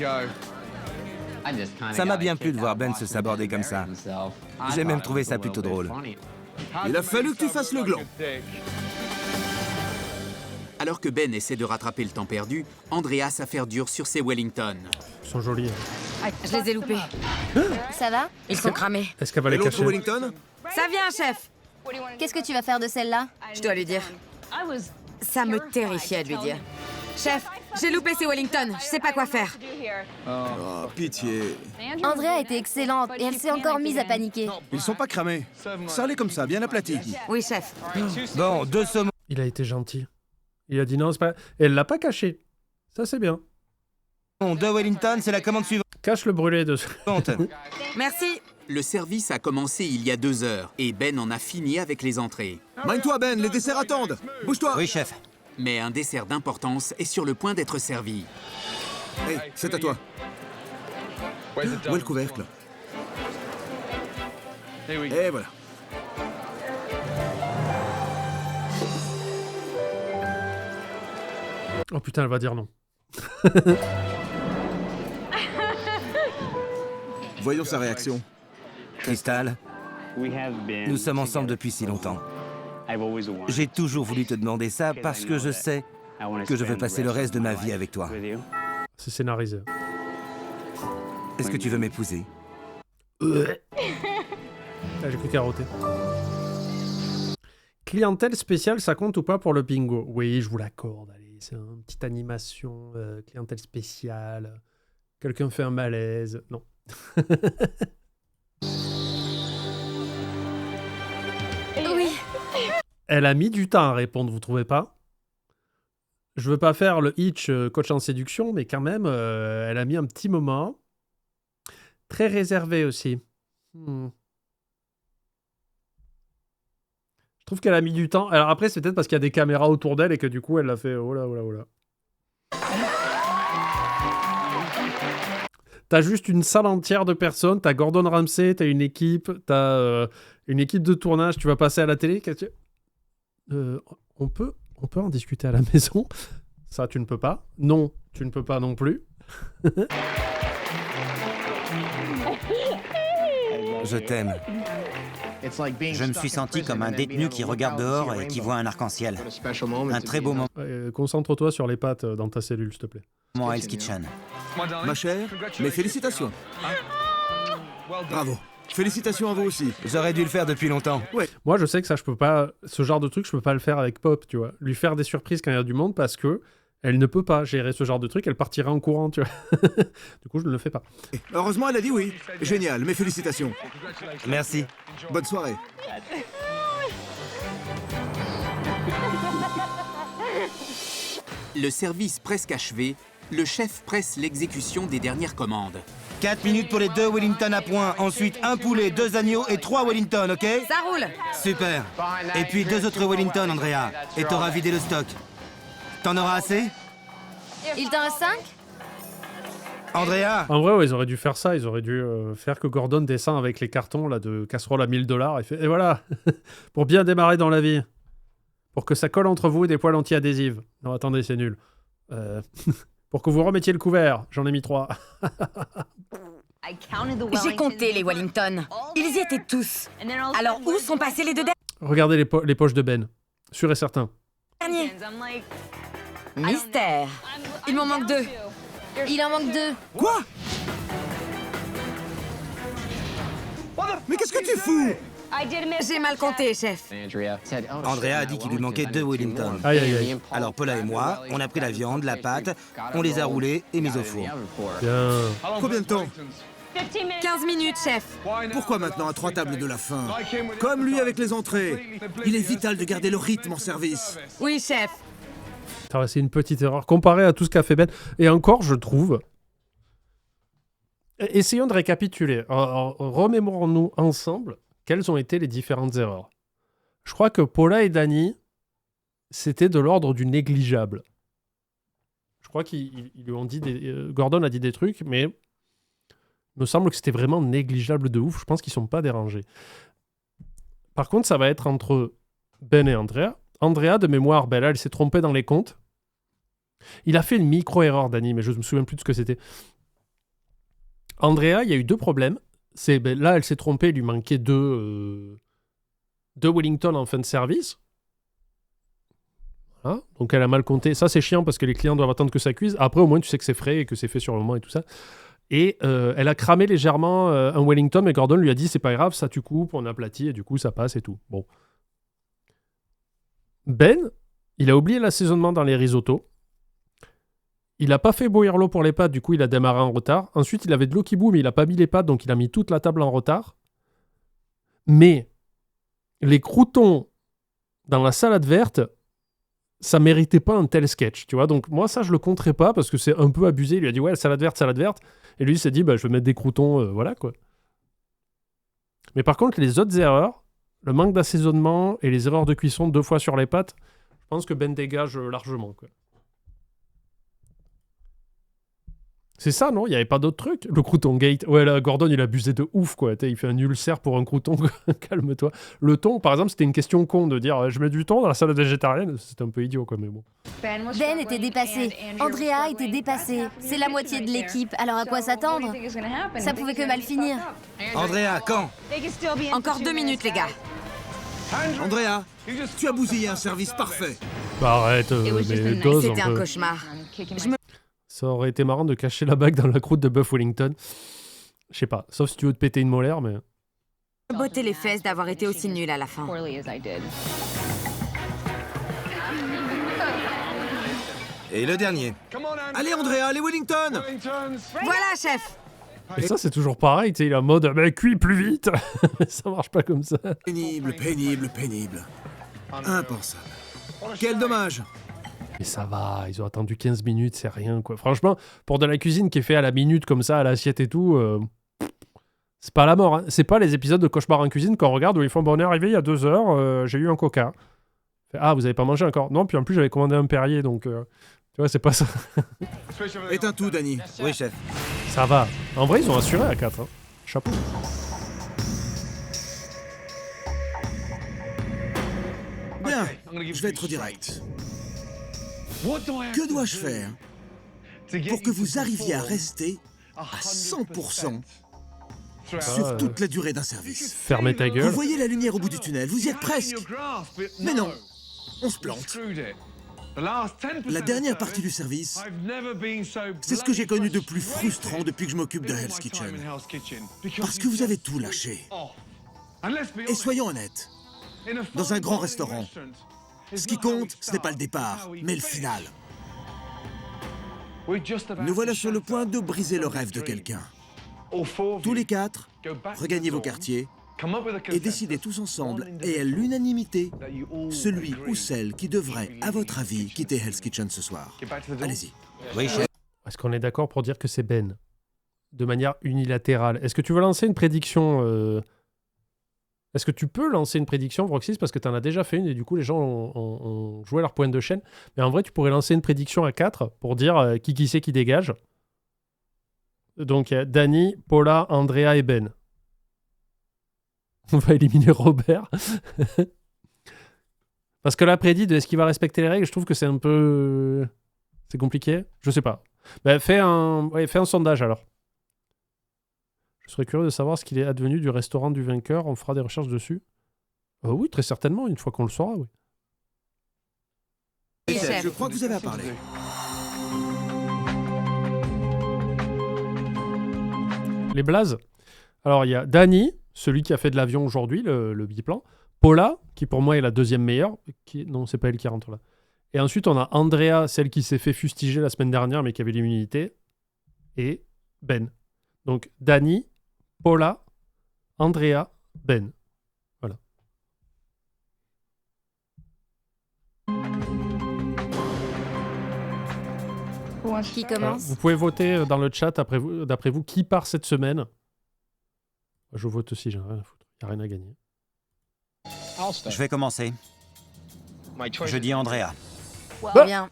[SPEAKER 4] Ça m'a bien plu de voir Ben se saborder comme ça. J'ai même trouvé ça plutôt drôle.
[SPEAKER 3] Il a fallu que tu fasses le gland.
[SPEAKER 2] Alors que Ben essaie de rattraper le temps perdu, Andrea s'affaire dur sur ses Wellington.
[SPEAKER 1] Ils sont jolis. Hein.
[SPEAKER 5] Je les ai loupés.
[SPEAKER 6] Ça va?
[SPEAKER 5] Ils sont cramés.
[SPEAKER 1] Est-ce qu'elle va
[SPEAKER 3] Et
[SPEAKER 1] les
[SPEAKER 3] l'autre
[SPEAKER 1] cacher?
[SPEAKER 3] Wellington?
[SPEAKER 5] Ça vient, chef.
[SPEAKER 6] Qu'est-ce que tu vas faire de celle-là?
[SPEAKER 5] Je dois lui dire. Ça me terrifiait de lui dire. Chef, j'ai loupé ces Wellington. Je sais pas quoi faire.
[SPEAKER 3] Oh, pitié.
[SPEAKER 6] Andrea a été excellente et elle s'est encore mise à paniquer.
[SPEAKER 3] Ils sont pas cramés. Ça allait comme ça, bien aplati.
[SPEAKER 5] Oui, chef.
[SPEAKER 4] Bon, 2 saumons.
[SPEAKER 1] Il a été gentil. Il a dit non, c'est pas... Et elle l'a pas caché. Ça, c'est bien.
[SPEAKER 4] 2 Wellington, c'est la commande suivante.
[SPEAKER 1] Cache le brûlé de...
[SPEAKER 5] Merci.
[SPEAKER 2] Le service a commencé il y a 2 heures et Ben en a fini avec les entrées.
[SPEAKER 3] Mine-toi, Ben, les desserts attendent. Bouge-toi.
[SPEAKER 7] Oui, chef.
[SPEAKER 2] Mais un dessert d'importance est sur le point d'être servi.
[SPEAKER 3] Hey, c'est à toi. Où est le couvercle? Et voilà.
[SPEAKER 1] Oh putain, elle va dire non.
[SPEAKER 3] Voyons sa réaction.
[SPEAKER 4] Crystal, nous sommes ensemble depuis si longtemps. J'ai toujours voulu te demander ça parce que je sais que je veux passer le reste de ma vie avec toi.
[SPEAKER 1] C'est scénarisé.
[SPEAKER 4] Est-ce que tu veux m'épouser?
[SPEAKER 1] Ah, j'ai cru carotter. Clientèle spéciale, ça compte ou pas pour le bingo? Oui, je vous l'accorde. Allez, c'est une petite animation, clientèle spéciale. Quelqu'un fait un malaise. Non.
[SPEAKER 6] Oui.
[SPEAKER 1] Elle a mis du temps à répondre, vous trouvez pas? Je veux pas faire le hitch coach en séduction, mais quand même, elle a mis un petit moment. Très réservé aussi. Je trouve qu'elle a mis du temps. Alors après, c'est peut-être parce qu'il y a des caméras autour d'elle et que du coup, elle l'a fait oh là, oh là, oh là. T'as juste une salle entière de personnes, t'as Gordon Ramsay, t'as une équipe, t'as une équipe de tournage, tu vas passer à la télé. On peut en discuter à la maison. Ça, tu ne peux pas. Non, tu ne peux pas non plus.
[SPEAKER 4] Je t'aime.
[SPEAKER 7] Je me suis senti comme un détenu qui regarde dehors et qui voit un arc-en-ciel. Un très beau moment
[SPEAKER 1] Concentre-toi sur les pâtes dans ta cellule, s'il te plaît.
[SPEAKER 7] à Hell's Kitchen.
[SPEAKER 3] Ma chère, mes félicitations. Bravo. Félicitations à vous aussi.
[SPEAKER 4] J'aurais dû le faire depuis longtemps.
[SPEAKER 1] Moi, je sais que ça, je peux pas... Ce genre de truc, je peux pas le faire avec Pop, tu vois. Lui faire des surprises quand il y a du monde parce que elle ne peut pas gérer ce genre de truc, elle partira en courant, tu vois. Du coup, je ne le fais pas.
[SPEAKER 3] Heureusement, elle a dit oui. Génial, mes félicitations.
[SPEAKER 4] Merci.
[SPEAKER 3] Bonne soirée.
[SPEAKER 2] Le service presque achevé, le chef presse l'exécution des dernières commandes.
[SPEAKER 4] 4 minutes pour les 2 Wellington à point. Ensuite, 1 poulet, 2 agneaux et 3 Wellington, ok?
[SPEAKER 5] Ça roule.
[SPEAKER 4] Super. Et puis 2 autres Wellington, Andrea. Et t'auras vidé le stock. T'en auras assez?
[SPEAKER 6] Il t'en reste 5?
[SPEAKER 4] Andrea?
[SPEAKER 1] En vrai, ouais, ils auraient dû faire ça. Ils auraient dû faire que Gordon descend avec les cartons là, de casserole à $1000. Et voilà. Pour bien démarrer dans la vie. Pour que ça colle entre vous des poils anti-adhésives. Non, attendez, c'est nul. Pour que vous remettiez le couvert. J'en ai mis 3.
[SPEAKER 5] J'ai compté les Wellington. Ils y étaient tous. Alors où sont passés les 2
[SPEAKER 1] Regardez les poches de Ben. Sûr et certain.
[SPEAKER 5] derniers? Mystère. Il m'en manque 2.
[SPEAKER 6] Il en manque 2.
[SPEAKER 3] Quoi? Mais qu'est-ce que tu fous?
[SPEAKER 5] J'ai mal compté, chef.
[SPEAKER 4] Andrea a dit qu'il lui manquait 2 Wellington.
[SPEAKER 1] Aïe, aïe, aïe.
[SPEAKER 4] Alors Paula et moi, on a pris la viande, la pâte, on les a roulés et mis au four.
[SPEAKER 1] Bien.
[SPEAKER 3] Combien de temps?
[SPEAKER 5] 15 minutes, chef.
[SPEAKER 3] Pourquoi maintenant à 3 tables de la fin? Comme lui avec les entrées. Il est vital de garder le rythme en service.
[SPEAKER 5] Oui, chef.
[SPEAKER 1] C'est une petite erreur comparé à tout ce qu'a fait Ben. Et encore, je trouve... Essayons de récapituler. Remémorons-nous ensemble quelles ont été les différentes erreurs. Je crois que Paula et Danny, c'était de l'ordre du négligeable. Je crois qu'ils lui ont dit... Gordon a dit des trucs, mais il me semble que c'était vraiment négligeable de ouf. Je pense qu'ils sont pas dérangés. Par contre, ça va être entre Ben et Andrea. Andrea, de mémoire, ben là, elle s'est trompée dans les comptes. Il a fait une micro-erreur, Danny, mais je me souviens plus de ce que c'était. Andrea, il y a eu 2 problèmes. Là, elle s'est trompée, il lui manquait 2 Wellington en fin de service. Voilà. Donc elle a mal compté. Ça, c'est chiant parce que les clients doivent attendre que ça cuise. Après, au moins, tu sais que c'est frais et que c'est fait sur le moment et tout ça. Et elle a cramé légèrement un Wellington, mais Gordon lui a dit, c'est pas grave, ça tu coupes, on aplatit, et du coup, ça passe et tout. Bon. Ben, il a oublié l'assaisonnement dans les risottos. Il n'a pas fait bouillir l'eau pour les pâtes, du coup il a démarré en retard. Ensuite il avait de l'eau qui bout, mais il n'a pas mis les pâtes, donc il a mis toute la table en retard. Mais les croûtons dans la salade verte, ça méritait pas un tel sketch, tu vois. Donc moi ça je le compterai pas parce que c'est un peu abusé. Il lui a dit ouais salade verte. Et lui il s'est dit bah je vais mettre des croûtons, voilà quoi. Mais par contre les autres erreurs, le manque d'assaisonnement et les erreurs de cuisson 2 fois sur les pâtes, je pense que Ben dégage largement quoi. C'est ça, non? Il n'y avait pas d'autres trucs? Le crouton gate. Ouais, là, Gordon, il a abusé de ouf, quoi. Il fait un ulcère pour un crouton. Calme-toi. Le thon, par exemple, c'était une question con de dire je mets du thon dans la salade végétarienne. C'était un peu idiot, quoi, mais bon.
[SPEAKER 6] Ben était dépassé. Andrea était dépassée. C'est la moitié de l'équipe. Alors à quoi s'attendre? Ça pouvait que mal finir.
[SPEAKER 4] Andrea, quand?
[SPEAKER 5] Encore 2 minutes, les gars.
[SPEAKER 3] Andrea, tu as bousillé un service parfait.
[SPEAKER 1] Bah arrête, mais dose
[SPEAKER 5] C'était un
[SPEAKER 1] peu.
[SPEAKER 5] cauchemar.
[SPEAKER 1] Ça aurait été marrant de cacher la bague dans la croûte de bœuf Wellington. Je sais pas, sauf si tu veux te péter une molaire, mais...
[SPEAKER 5] Botter les fesses d'avoir été aussi nul à la fin.
[SPEAKER 4] Et le dernier.
[SPEAKER 3] Allez Andrea, les Wellington!
[SPEAKER 5] Voilà, chef.
[SPEAKER 1] Et ça, c'est toujours pareil, tu sais, il est en mode mais cuis plus vite. Ça marche pas comme ça.
[SPEAKER 3] Pénible. Impensable. Quel dommage!
[SPEAKER 1] Mais ça va, ils ont attendu 15 minutes, c'est rien, quoi. Franchement, pour de la cuisine qui est fait à la minute, comme ça, à l'assiette et tout, c'est pas la mort. Hein. C'est pas les épisodes de Cauchemar en cuisine qu'on regarde où ils font, bon, on est arrivé il y a 2 heures, j'ai eu un coca. Ah, vous avez pas mangé encore? Non, puis en plus, j'avais commandé un Perrier, donc... tu vois, c'est pas ça.
[SPEAKER 3] Éteins tout, Danny.
[SPEAKER 4] Oui, chef.
[SPEAKER 1] Ça va. En vrai, ils ont assuré à 4. Hein. Chapeau.
[SPEAKER 3] Bien, je vais être direct. Que dois-je faire pour que vous arriviez à rester à 100% sur toute la durée d'un service?
[SPEAKER 1] Fermez ta gueule.
[SPEAKER 3] Vous voyez la lumière au bout du tunnel, vous y êtes presque. Mais non, on se plante. La dernière partie du service, c'est ce que j'ai connu de plus frustrant depuis que je m'occupe de Hell's Kitchen. Parce que vous avez tout lâché. Et soyons honnêtes, dans un grand restaurant, ce qui compte, ce n'est pas le départ, mais le final. Nous voilà sur le point de briser le rêve de quelqu'un. Tous les quatre, regagnez vos quartiers et décidez tous ensemble et à l'unanimité celui ou celle qui devrait, à votre avis, quitter Hell's Kitchen ce soir. Allez-y.
[SPEAKER 7] Oui, chef.
[SPEAKER 1] Est-ce qu'on est d'accord pour dire que c'est Ben? De manière unilatérale. Est-ce que tu veux lancer une prédiction Est-ce que tu peux lancer une prédiction, Vroxys, parce que tu en as déjà fait une et du coup les gens ont joué leur pointe de chaîne. Mais en vrai, tu pourrais lancer une prédiction à 4 pour dire qui c'est qui dégage. Donc, il y a Dany, Paula, Andrea et Ben. On va éliminer Robert. Parce que là, prédit de est-ce qu'il va respecter les règles, je trouve que c'est un peu... C'est compliqué. Je sais pas. Bah, fais un sondage alors. Je serais curieux de savoir ce qu'il est advenu du restaurant du vainqueur. On fera des recherches dessus. Oui, très certainement, une fois qu'on le saura, oui.
[SPEAKER 3] Je crois que vous avez à parler.
[SPEAKER 1] Les blazes. Alors, il y a Dany, celui qui a fait de l'avion aujourd'hui, le biplan. Paula, qui pour moi est la deuxième meilleure. Non, c'est pas elle qui rentre là. Et ensuite, on a Andrea, celle qui s'est fait fustiger la semaine dernière, mais qui avait l'immunité. Et Ben. Donc, Dany, Paula, Andrea, Ben. Voilà.
[SPEAKER 6] Qui commence?
[SPEAKER 1] Vous pouvez voter dans le chat d'après vous qui part cette semaine. Je vote aussi, j'ai rien à foutre. Il n'y a rien à gagner.
[SPEAKER 7] Je vais commencer. Je dis Andrea.
[SPEAKER 5] Bien.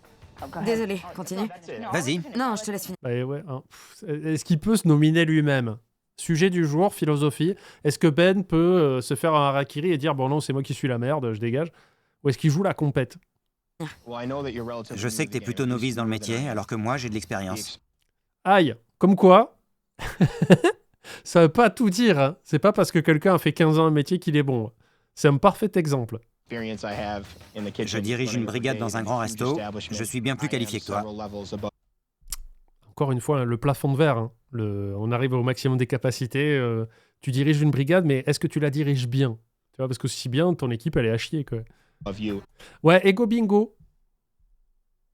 [SPEAKER 5] Désolé, continue.
[SPEAKER 7] Vas-y.
[SPEAKER 5] Non, je te laisse finir.
[SPEAKER 1] Bah, ouais, hein. Est-ce qu'il peut se nominer lui-même? Sujet du jour, philosophie. Est-ce que Ben peut se faire un harakiri et dire bon non, c'est moi qui suis la merde, je dégage? Ou est-ce qu'il joue la compète?
[SPEAKER 7] Je sais que t'es plutôt novice dans le métier, alors que moi, j'ai de l'expérience.
[SPEAKER 1] Aïe, comme quoi ça veut pas tout dire. Hein. C'est pas parce que quelqu'un a fait 15 ans un métier qu'il est bon. C'est un parfait exemple.
[SPEAKER 7] Je dirige une brigade dans un grand resto. Je suis bien plus qualifié que toi.
[SPEAKER 1] Encore une fois, hein, le plafond de verre. Hein. On arrive au maximum des capacités. Tu diriges une brigade, mais est-ce que tu la diriges bien? Tu vois, parce que si bien, ton équipe, elle est à chier, quoi. Ouais, Ego Bingo.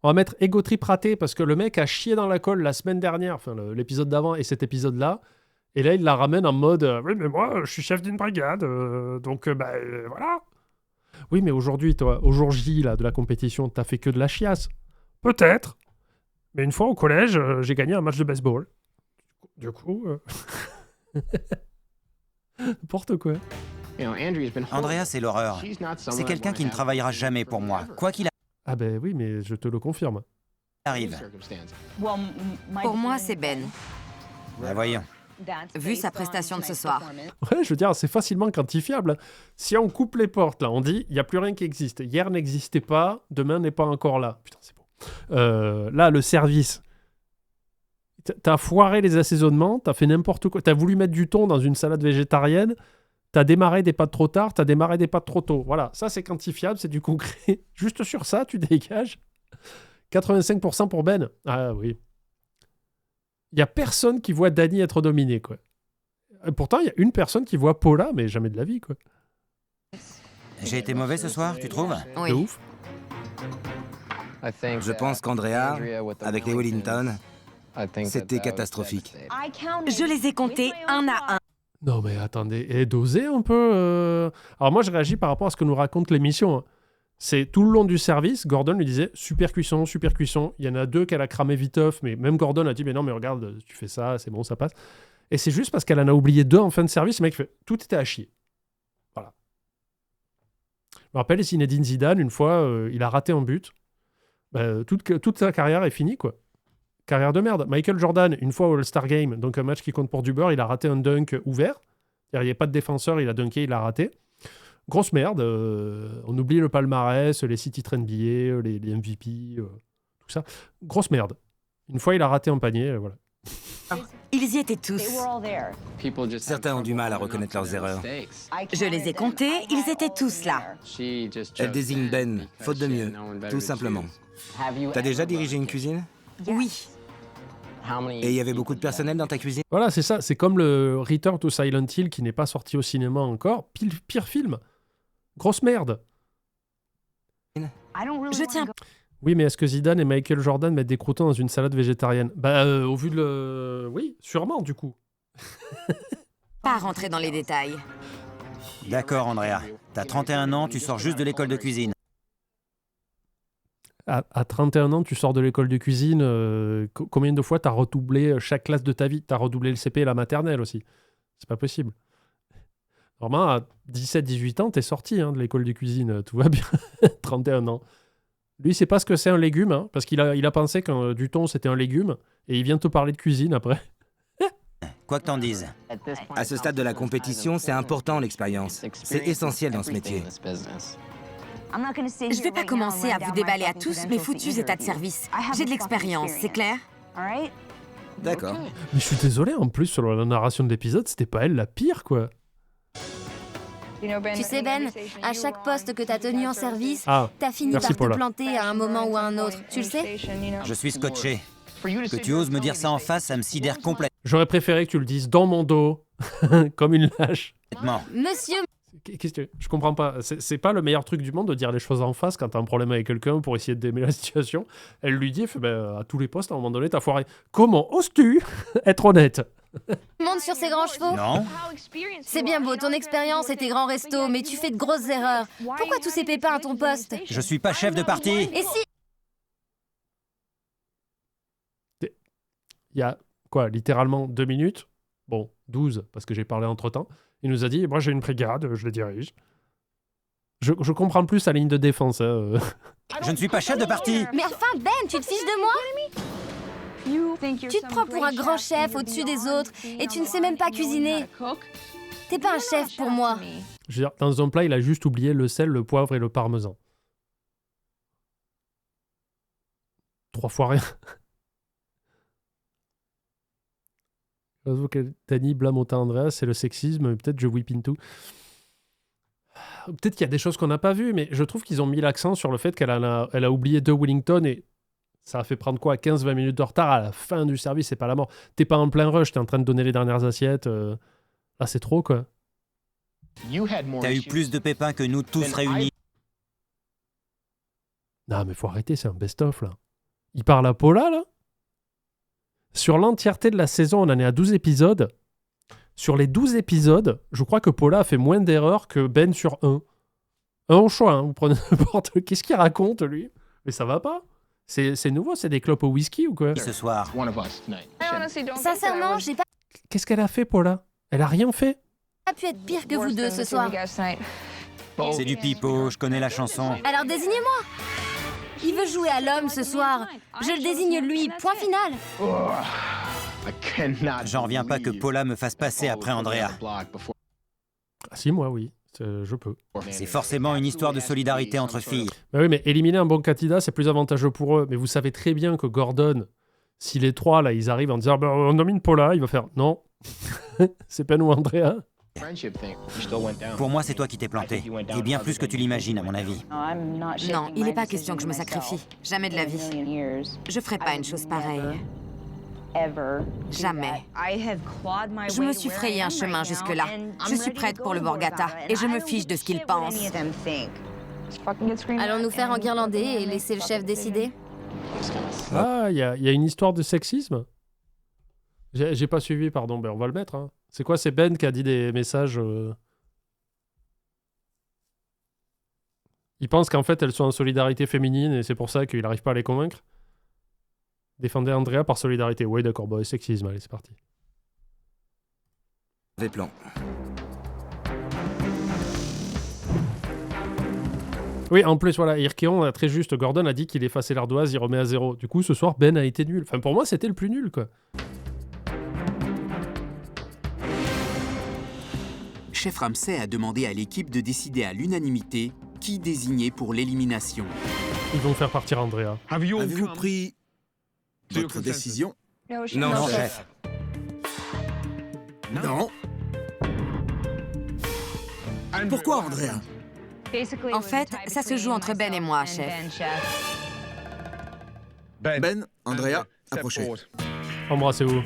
[SPEAKER 1] On va mettre Ego Trip raté, parce que le mec a chié dans la colle la semaine dernière, enfin l'épisode d'avant et cet épisode-là. Et là, il la ramène en mode oui, mais moi, je suis chef d'une brigade, donc voilà. Oui, mais aujourd'hui, toi, au jour J là, de la compétition, t'as fait que de la chiasse. Peut-être. Mais une fois au collège, j'ai gagné un match de baseball. Du coup... N'importe quoi.
[SPEAKER 7] Andrea, c'est l'horreur. C'est quelqu'un qui ne travaillera jamais pour moi, quoi qu'il
[SPEAKER 1] Ah ben oui, mais je te le confirme.
[SPEAKER 7] arrive.
[SPEAKER 5] Pour moi, c'est Ben.
[SPEAKER 7] Ben voyons.
[SPEAKER 5] Vu sa prestation de ce soir.
[SPEAKER 1] Ouais, je veux dire, c'est facilement quantifiable. Si on coupe les portes, là, on dit, il n'y a plus rien qui existe. Hier n'existait pas, demain n'est pas encore là. Putain, c'est bon. Là, le service. T'as foiré les assaisonnements, t'as fait n'importe quoi. T'as voulu mettre du thon dans une salade végétarienne, t'as démarré des pâtes trop tard, t'as démarré des pâtes trop tôt. Voilà, ça c'est quantifiable, c'est du concret. Juste sur ça, tu dégages. 85% pour Ben. Ah oui. Il n'y a personne qui voit Dany être dominé, quoi. Pourtant, il y a une personne qui voit Paula, mais jamais de la vie, quoi.
[SPEAKER 7] J'ai été mauvais ce soir, tu trouves?
[SPEAKER 5] Oui.
[SPEAKER 1] De ouf.
[SPEAKER 4] Je pense qu'Andrea, avec les Wellington, c'était catastrophique.
[SPEAKER 5] Je les ai comptés un à un.
[SPEAKER 1] Non, mais attendez, dosez un peu. Alors moi, je réagis par rapport à ce que nous raconte l'émission. Hein. C'est tout le long du service, Gordon lui disait super cuisson, super cuisson. Il y en a deux qu'elle a cramé viteuf, mais même Gordon a dit mais non, mais regarde, tu fais ça, c'est bon, ça passe. Et c'est juste parce qu'elle en a oublié deux en fin de service. Le mec fait tout était à chier. Voilà. Je me rappelle Zinedine Zidane, une fois, il a raté un but. Toute sa carrière est finie, quoi. Carrière de merde. Michael Jordan, une fois au All-Star Game, donc un match qui compte pour du beurre, il a raté un dunk ouvert. Il n'y avait pas de défenseur, il a dunké, il a raté. Grosse merde. On oublie le palmarès, les 6 titres NBA, les MVP, tout ça. Grosse merde. Une fois, il a raté un panier, voilà.
[SPEAKER 5] Ils y étaient tous.
[SPEAKER 4] Certains ont du mal à reconnaître leurs erreurs.
[SPEAKER 5] Je les ai comptés, ils étaient tous là.
[SPEAKER 4] Elle désigne Ben, faute de mieux, tout simplement. T'as déjà dirigé une cuisine?
[SPEAKER 5] Oui.
[SPEAKER 4] Et il y avait beaucoup de personnel dans ta cuisine?
[SPEAKER 1] Voilà, c'est ça. C'est comme le Return to Silent Hill qui n'est pas sorti au cinéma encore. Pire film. Grosse merde.
[SPEAKER 5] Je tiens.
[SPEAKER 1] Oui, mais est-ce que Zidane et Michael Jordan mettent des croûtons dans une salade végétarienne? Bah, au vu de le... Oui, sûrement, du coup.
[SPEAKER 5] Pas rentrer dans les détails.
[SPEAKER 7] D'accord, Andrea. T'as 31 ans, tu sors juste de l'école de cuisine.
[SPEAKER 1] À 31 ans, tu sors de l'école de cuisine. Combien de fois t'as redoublé chaque classe de ta vie? T'as redoublé le CP et la maternelle aussi. C'est pas possible. Normalement, à 17-18 ans, t'es sorti de l'école de cuisine. Tout va bien. 31 ans. Lui, il sait pas ce que c'est un légume, parce qu'il a pensé que du thon, c'était un légume. Et il vient te parler de cuisine après.
[SPEAKER 7] Quoi que t'en dises.
[SPEAKER 4] À ce stade de la compétition, c'est important l'expérience. C'est essentiel dans ce métier.
[SPEAKER 5] Je vais pas commencer à vous déballer à tous mes foutus états de service. J'ai de l'expérience, c'est clair?
[SPEAKER 4] D'accord.
[SPEAKER 1] Mais je suis désolé, en plus, sur la narration de l'épisode, c'était pas elle la pire, quoi.
[SPEAKER 6] Tu sais, Ben, à chaque poste que t'as tenu en service,
[SPEAKER 1] Ah,
[SPEAKER 6] t'as fini
[SPEAKER 1] merci,
[SPEAKER 6] par te
[SPEAKER 1] Paula.
[SPEAKER 6] planter à un moment ou à un autre. Tu le sais?
[SPEAKER 7] Je suis scotché. Que tu oses me dire ça en face, ça me sidère
[SPEAKER 1] J'aurais préféré que tu le dises dans mon dos, comme une lâche.
[SPEAKER 7] complètement.
[SPEAKER 6] Monsieur,
[SPEAKER 1] Qu'est-ce que... Je comprends pas. C'est pas le meilleur truc du monde de dire les choses en face quand t'as un problème avec quelqu'un pour essayer de démêler la situation. Elle lui dit, elle fait, ben, à tous les postes, à un moment donné, t'as foiré. Comment oses-tu être honnête?
[SPEAKER 6] monte sur ces grands chevaux.
[SPEAKER 7] Non.
[SPEAKER 6] C'est bien beau, ton expérience et tes grands restos, mais tu fais de grosses erreurs. Pourquoi tous ces pépins à ton poste?
[SPEAKER 7] Je suis pas chef de parti.
[SPEAKER 6] Et si...
[SPEAKER 1] Il y a, quoi, littéralement 2 minutes. Bon, 12, parce que j'ai parlé entre-temps. Il nous a dit, moi j'ai une brigade, je les dirige. Je comprends plus sa ligne de défense.
[SPEAKER 7] Je ne suis pas chef de parti.
[SPEAKER 6] Mais enfin, Ben, tu te fiches de moi? Tu te prends pour un grand chef au-dessus des autres et tu ne sais même pas cuisiner. T'es pas un chef pour moi.
[SPEAKER 1] Je veux dire, dans un plat, il a juste oublié le sel, le poivre et le parmesan. 3 fois rien. Tani blâme autant Andrea, c'est le sexisme, peut-être je whip into. Peut-être qu'il y a des choses qu'on n'a pas vues, mais je trouve qu'ils ont mis l'accent sur le fait qu'elle a oublié 2 Wellington et ça a fait prendre quoi, 15-20 minutes de retard à la fin du service, c'est pas la mort. T'es pas en plein rush, t'es en train de donner les dernières assiettes. Là, c'est trop, quoi.
[SPEAKER 7] T'as eu plus de pépins que nous tous réunis.
[SPEAKER 1] Non, mais faut arrêter, c'est un best-of, là. Il parle à Paula, là? Sur l'entièreté de la saison, on en est à 12 épisodes. Sur les 12 épisodes, je crois que Paula a fait moins d'erreurs que Ben sur 1. Un au choix, vous prenez n'importe... Qu'est-ce qu'il raconte, lui? Mais ça va pas. C'est nouveau, c'est des clopes au whisky ou quoi?
[SPEAKER 7] Ce soir.
[SPEAKER 6] Sincèrement, j'ai pas
[SPEAKER 1] Qu'est-ce qu'elle a fait, Paula? Elle a rien fait.
[SPEAKER 6] pu être pire que vous deux ce soir.
[SPEAKER 7] C'est du pipeau, je connais la chanson.
[SPEAKER 6] Alors désignez-moi. Il veut jouer à l'homme ce soir. Je le désigne lui, point final.
[SPEAKER 7] J'en reviens pas que Paula me fasse passer après Andrea.
[SPEAKER 1] Ah si, moi, oui. Je peux.
[SPEAKER 7] C'est forcément une histoire de solidarité entre filles.
[SPEAKER 1] Bah oui, mais éliminer un bon candidat, c'est plus avantageux pour eux. Mais vous savez très bien que Gordon, si les trois, là, ils arrivent en disant bah, on nomine Paula, il va faire non. C'est pas nous, Andrea.
[SPEAKER 7] Pour moi, c'est toi qui t'es planté. Et bien plus que tu l'imagines, à mon avis.
[SPEAKER 5] Non, il n'est pas question que je me sacrifie. Jamais de la vie. Je ferai pas une chose pareille. Jamais. Je me suis frayé un chemin jusque-là. Je suis prête pour le Borgata et je me fiche de ce qu'ils pensent.
[SPEAKER 6] Allons nous faire enguirlander et laisser le chef décider.
[SPEAKER 1] Ah, il y a une histoire de sexisme? J'ai pas suivi, pardon. Ben, on va le mettre. Hein. C'est quoi? C'est Ben qui a dit des messages... Il pense qu'en fait, elles sont en solidarité féminine et c'est pour ça qu'il n'arrive pas à les convaincre. Défendez Andrea par solidarité. Oui, d'accord, bah, sexisme, allez, c'est parti.
[SPEAKER 4] Des plans.
[SPEAKER 1] Oui, en plus, voilà, Irkeon a très juste. Gordon a dit qu'il effaçait l'ardoise, il remet à 0. Du coup, ce soir, Ben a été nul. Enfin, pour moi, c'était le plus nul, quoi.
[SPEAKER 2] Chef Ramsay a demandé à l'équipe de décider à l'unanimité qui désigner pour l'élimination.
[SPEAKER 1] Ils vont faire partir Andrea.
[SPEAKER 3] Avez-vous pris votre décision?
[SPEAKER 4] Non, chef.
[SPEAKER 3] Non. Pourquoi, Andrea?
[SPEAKER 5] En fait, ça se joue entre Ben et moi, chef.
[SPEAKER 3] Ben, Andrea, approchez.
[SPEAKER 1] Embrassez-vous.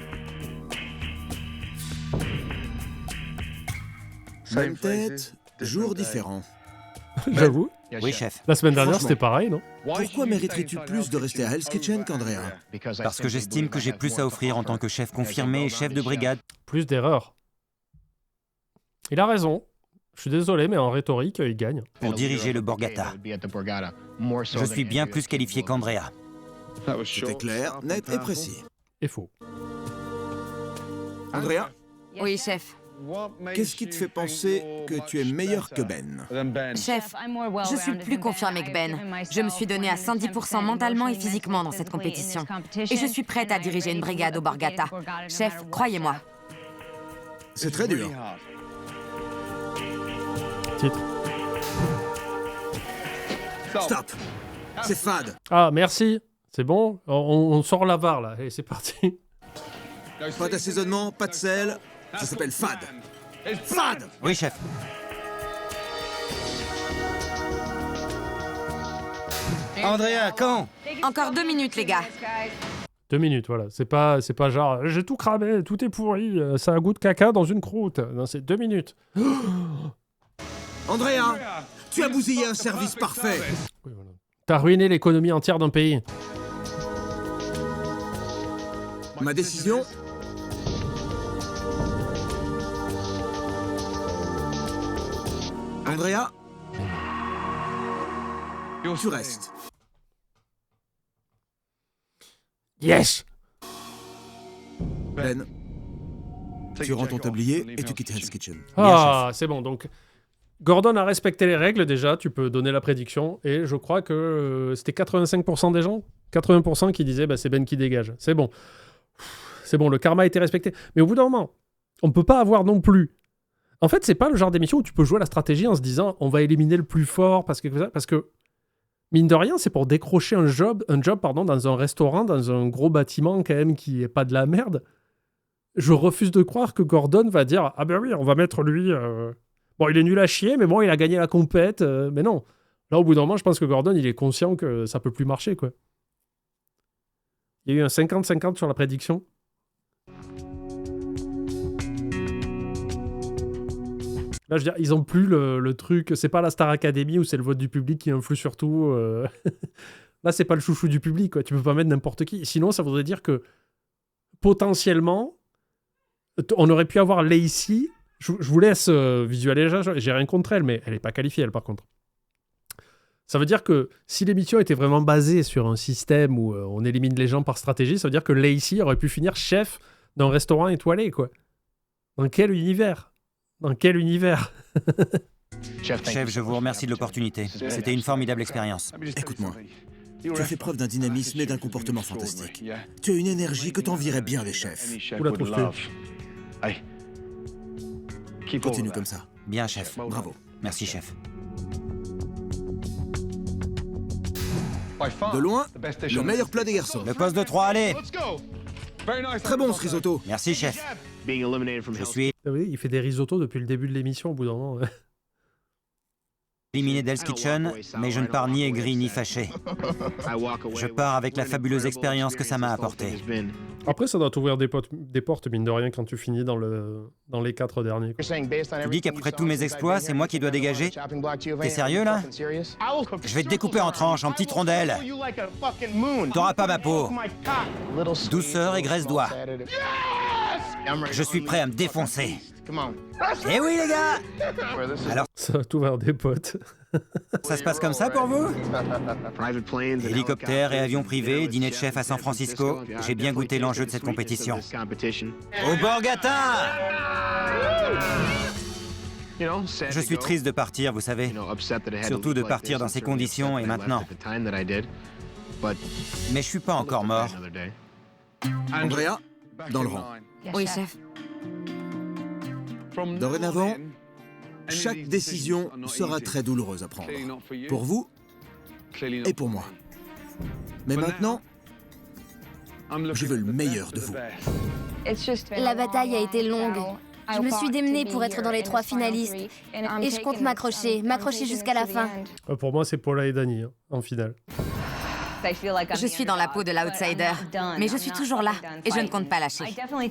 [SPEAKER 3] Même tête, jour différent.
[SPEAKER 1] J'avoue.
[SPEAKER 7] Oui, chef.
[SPEAKER 1] La semaine dernière,
[SPEAKER 3] Franchement.
[SPEAKER 1] c'était pareil, non?
[SPEAKER 3] Pourquoi mériterais-tu plus de rester à Hell's Kitchen qu'Andrea?
[SPEAKER 7] Parce que j'estime que j'ai plus à offrir en tant que chef confirmé et chef de brigade.
[SPEAKER 1] Plus d'erreurs. Il a raison. Je suis désolé, mais en rhétorique, il gagne.
[SPEAKER 7] Pour diriger le Borgata. Je suis bien plus qualifié qu'Andrea.
[SPEAKER 3] C'était clair, net et précis.
[SPEAKER 1] Et faux.
[SPEAKER 3] Andrea,
[SPEAKER 5] Oui, chef.
[SPEAKER 3] qu'est-ce qui te fait penser que tu es meilleur que Ben?
[SPEAKER 5] Chef, je suis plus confirmée que Ben. Je me suis donnée à 110% mentalement et physiquement dans cette compétition. Et je suis prête à diriger une brigade au Borgata. Chef, croyez-moi.
[SPEAKER 3] C'est très dur.
[SPEAKER 1] Titre.
[SPEAKER 3] Stop. C'est fade.
[SPEAKER 1] Ah, merci. C'est bon. On sort la VAR, là. Allez, c'est parti.
[SPEAKER 3] Pas d'assaisonnement, pas de sel. Ça s'appelle fade. Fade.
[SPEAKER 7] Oui, chef.
[SPEAKER 4] Andrea, quand?
[SPEAKER 5] Encore 2 minutes, les gars.
[SPEAKER 1] 2 minutes, voilà. C'est pas genre, j'ai tout cramé, tout est pourri, ça a un goût de caca dans une croûte. Non, c'est 2 minutes.
[SPEAKER 3] Andrea, tu as bousillé un service parfait.
[SPEAKER 1] Oui, voilà. T'as ruiné l'économie entière d'un pays.
[SPEAKER 3] Ma décision? Andrea, tu restes.
[SPEAKER 1] Yes!
[SPEAKER 3] Ben, tu rends ton tablier et tu quittes Hell's Kitchen.
[SPEAKER 1] Ah, c'est bon. Donc, Gordon a respecté les règles déjà. Tu peux donner la prédiction. Et je crois que c'était 85% des gens, 80% qui disaient bah, c'est Ben qui dégage. C'est bon. C'est bon, le karma a été respecté. Mais au bout d'un moment, on ne peut pas avoir non plus. En fait, c'est pas le genre d'émission où tu peux jouer à la stratégie en se disant on va éliminer le plus fort parce que mine de rien, c'est pour décrocher un job dans un restaurant, dans un gros bâtiment quand même qui est pas de la merde. Je refuse de croire que Gordon va dire ah ben oui, on va mettre lui. Bon, il est nul à chier, mais bon, il a gagné la compète. Mais non. Là, au bout d'un moment, je pense que Gordon, il est conscient que ça peut plus marcher, quoi. Il y a eu un 50-50 sur la prédiction. Là, je veux dire, ils ont plus le truc. C'est pas la Star Academy où c'est le vote du public qui influe sur tout. Là, c'est pas le chouchou du public, quoi. Tu peux pas mettre n'importe qui. Sinon, ça voudrait dire que potentiellement, on aurait pu avoir Lacey. Je vous laisse visualiser. J'ai rien contre elle, mais elle est pas qualifiée, elle, par contre. Ça veut dire que si l'émission était vraiment basée sur un système où on élimine les gens par stratégie, ça veut dire que Lacey aurait pu finir chef d'un restaurant étoilé, quoi. Dans quel univers? Dans quel univers?
[SPEAKER 7] Chef, je vous remercie de l'opportunité. C'était une formidable expérience.
[SPEAKER 3] Écoute-moi, tu as fait preuve d'un dynamisme et d'un comportement fantastique. Tu as une énergie que t'envierais bien des chefs.
[SPEAKER 1] Où la trouves-tu?
[SPEAKER 3] Continue comme ça.
[SPEAKER 7] Bien, chef.
[SPEAKER 3] Bravo.
[SPEAKER 7] Merci, chef.
[SPEAKER 3] De loin, le meilleur plat des garçons.
[SPEAKER 7] Le poste de 3, allez!
[SPEAKER 3] Très bon ce risotto.
[SPEAKER 7] Merci, chef. Je suis
[SPEAKER 1] Ah oui, il fait des risottos depuis le début de l'émission, au bout d'un moment.
[SPEAKER 7] éliminé d'Hell's Kitchen, mais je ne pars ni aigri ni fâché. Je pars avec la fabuleuse expérience que ça m'a apportée.
[SPEAKER 1] Après, ça doit t'ouvrir des portes, mine de rien, quand tu finis dans les 4 derniers.
[SPEAKER 7] Tu dis qu'après tous mes exploits, c'est moi qui dois dégager? T'es sérieux, là? Je vais te découper en tranches, en petites rondelles. T'auras pas ma peau. Douceur et graisse d'oie. Je suis prêt à me défoncer. Eh oui, les gars! Alors,
[SPEAKER 1] Ça va t'ouvrir des potes.
[SPEAKER 7] ça se passe comme ça pour vous? Hélicoptère et avion privé, dîner de chef à San Francisco. J'ai bien goûté l'enjeu de cette compétition. Au Borgata! Je suis triste de partir, vous savez. Surtout de partir dans ces conditions et maintenant. Mais je suis pas encore mort.
[SPEAKER 3] Andrea, dans le rang.
[SPEAKER 5] Oui, chef.
[SPEAKER 3] Dorénavant, chaque décision sera très douloureuse à prendre. Pour vous et pour moi. Mais maintenant, je veux le meilleur de vous.
[SPEAKER 6] La bataille a été longue. Je me suis démenée pour être dans les 3 finalistes. Et je compte m'accrocher jusqu'à la fin.
[SPEAKER 1] Pour moi, c'est Paula et Dani hein, en finale.
[SPEAKER 5] Je suis dans la peau de l'outsider, mais je suis toujours là et je ne compte pas lâcher.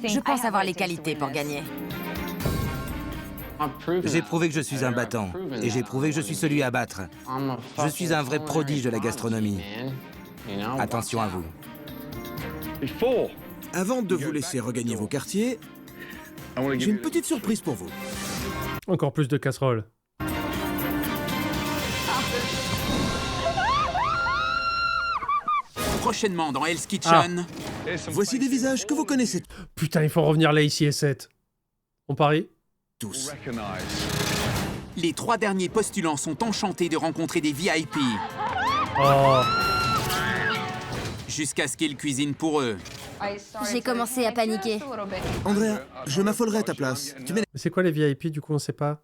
[SPEAKER 5] Je pense avoir les qualités pour gagner.
[SPEAKER 4] J'ai prouvé que je suis un battant, et j'ai prouvé que je suis celui à battre. Je suis un vrai prodige de la gastronomie. Attention à vous.
[SPEAKER 3] Avant de vous laisser regagner vos quartiers, j'ai une petite surprise pour vous.
[SPEAKER 1] Encore plus de casseroles.
[SPEAKER 2] Prochainement dans Hell's Kitchen.
[SPEAKER 3] Voici des visages que vous connaissez
[SPEAKER 1] Putain, il faut revenir Lacey et Seth. On parie?
[SPEAKER 3] tous.
[SPEAKER 2] Les 3 derniers postulants sont enchantés de rencontrer des VIP.
[SPEAKER 1] Oh.
[SPEAKER 2] Jusqu'à ce qu'ils cuisinent pour eux.
[SPEAKER 6] J'ai commencé à paniquer.
[SPEAKER 3] Andrea, je m'affolerai à ta place. Tu
[SPEAKER 1] Mais c'est quoi les VIP du coup, on sait pas?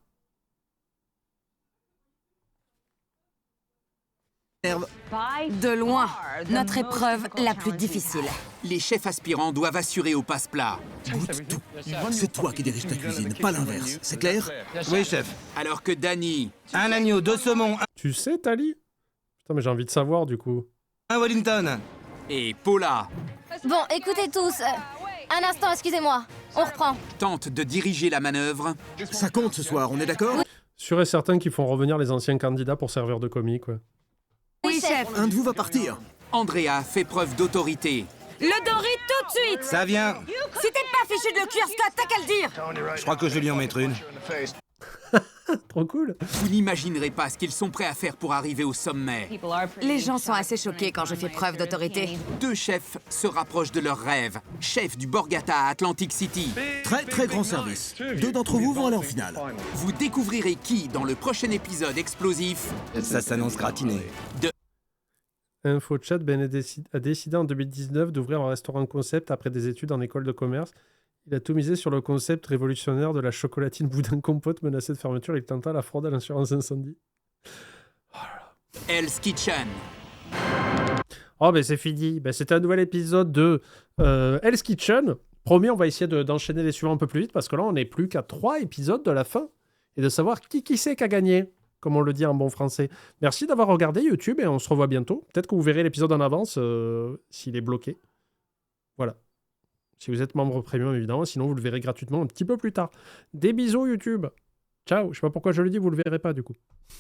[SPEAKER 3] m'énerves.
[SPEAKER 5] De loin, notre épreuve la plus difficile.
[SPEAKER 2] Les chefs aspirants doivent assurer au passe-plat.
[SPEAKER 3] Goûte tout. C'est toi qui dirige ta cuisine, pas l'inverse. C'est clair?
[SPEAKER 4] Oui, chef.
[SPEAKER 2] Alors que Danny,
[SPEAKER 4] Un agneau, 2 saumons,
[SPEAKER 1] Tu sais, Tali? Putain, mais j'ai envie de savoir du coup.
[SPEAKER 4] un Wellington.
[SPEAKER 2] et Paula
[SPEAKER 6] Bon, écoutez tous. Un instant, excusez-moi. On reprend.
[SPEAKER 2] tentent de diriger la manœuvre,
[SPEAKER 3] Ça compte ce soir, on est d'accord?
[SPEAKER 1] Sûr et certain qu'ils font revenir les anciens candidats pour servir de commis, quoi.
[SPEAKER 5] Oui, chef.
[SPEAKER 3] Un de vous va partir.
[SPEAKER 2] Andrea fait preuve d'autorité.
[SPEAKER 5] Le Dory tout de suite.
[SPEAKER 4] Ça vient.
[SPEAKER 5] Si t'es pas fichu de le cuire, Scott, t'as qu'à le dire.
[SPEAKER 4] Je crois que je vais lui en mettre une.
[SPEAKER 1] Trop cool.
[SPEAKER 2] Vous n'imaginerez pas ce qu'ils sont prêts à faire pour arriver au sommet.
[SPEAKER 5] Les gens sont assez choqués quand je fais preuve d'autorité.
[SPEAKER 2] 2 chefs se rapprochent de leur rêve. Chef du Borgata à Atlantic City.
[SPEAKER 3] Très très grand service. 2 d'entre vous vont aller en finale.
[SPEAKER 2] Vous découvrirez qui dans le prochain épisode explosif
[SPEAKER 4] Ça s'annonce gratiné.
[SPEAKER 1] InfoChat, Ben a décidé en 2019 d'ouvrir un restaurant concept après des études en école de commerce. Il a tout misé sur le concept révolutionnaire de la chocolatine boudin compote menacée de fermeture. Il tenta la fraude à l'assurance incendie.
[SPEAKER 2] Hell's Kitchen.
[SPEAKER 1] Oh, ben c'est fini. Ben, c'était un nouvel épisode de Hell's Kitchen. Promis, on va essayer d'enchaîner les suivants un peu plus vite parce que là, on n'est plus qu'à 3 épisodes de la fin et de savoir qui c'est qui a gagné, comme on le dit en bon français. Merci d'avoir regardé YouTube et on se revoit bientôt. Peut-être que vous verrez l'épisode en avance s'il est bloqué. Voilà. Si vous êtes membre premium, évidemment. Sinon, vous le verrez gratuitement un petit peu plus tard. Des bisous, YouTube. Ciao. Je sais pas pourquoi je le dis, vous le verrez pas, du coup.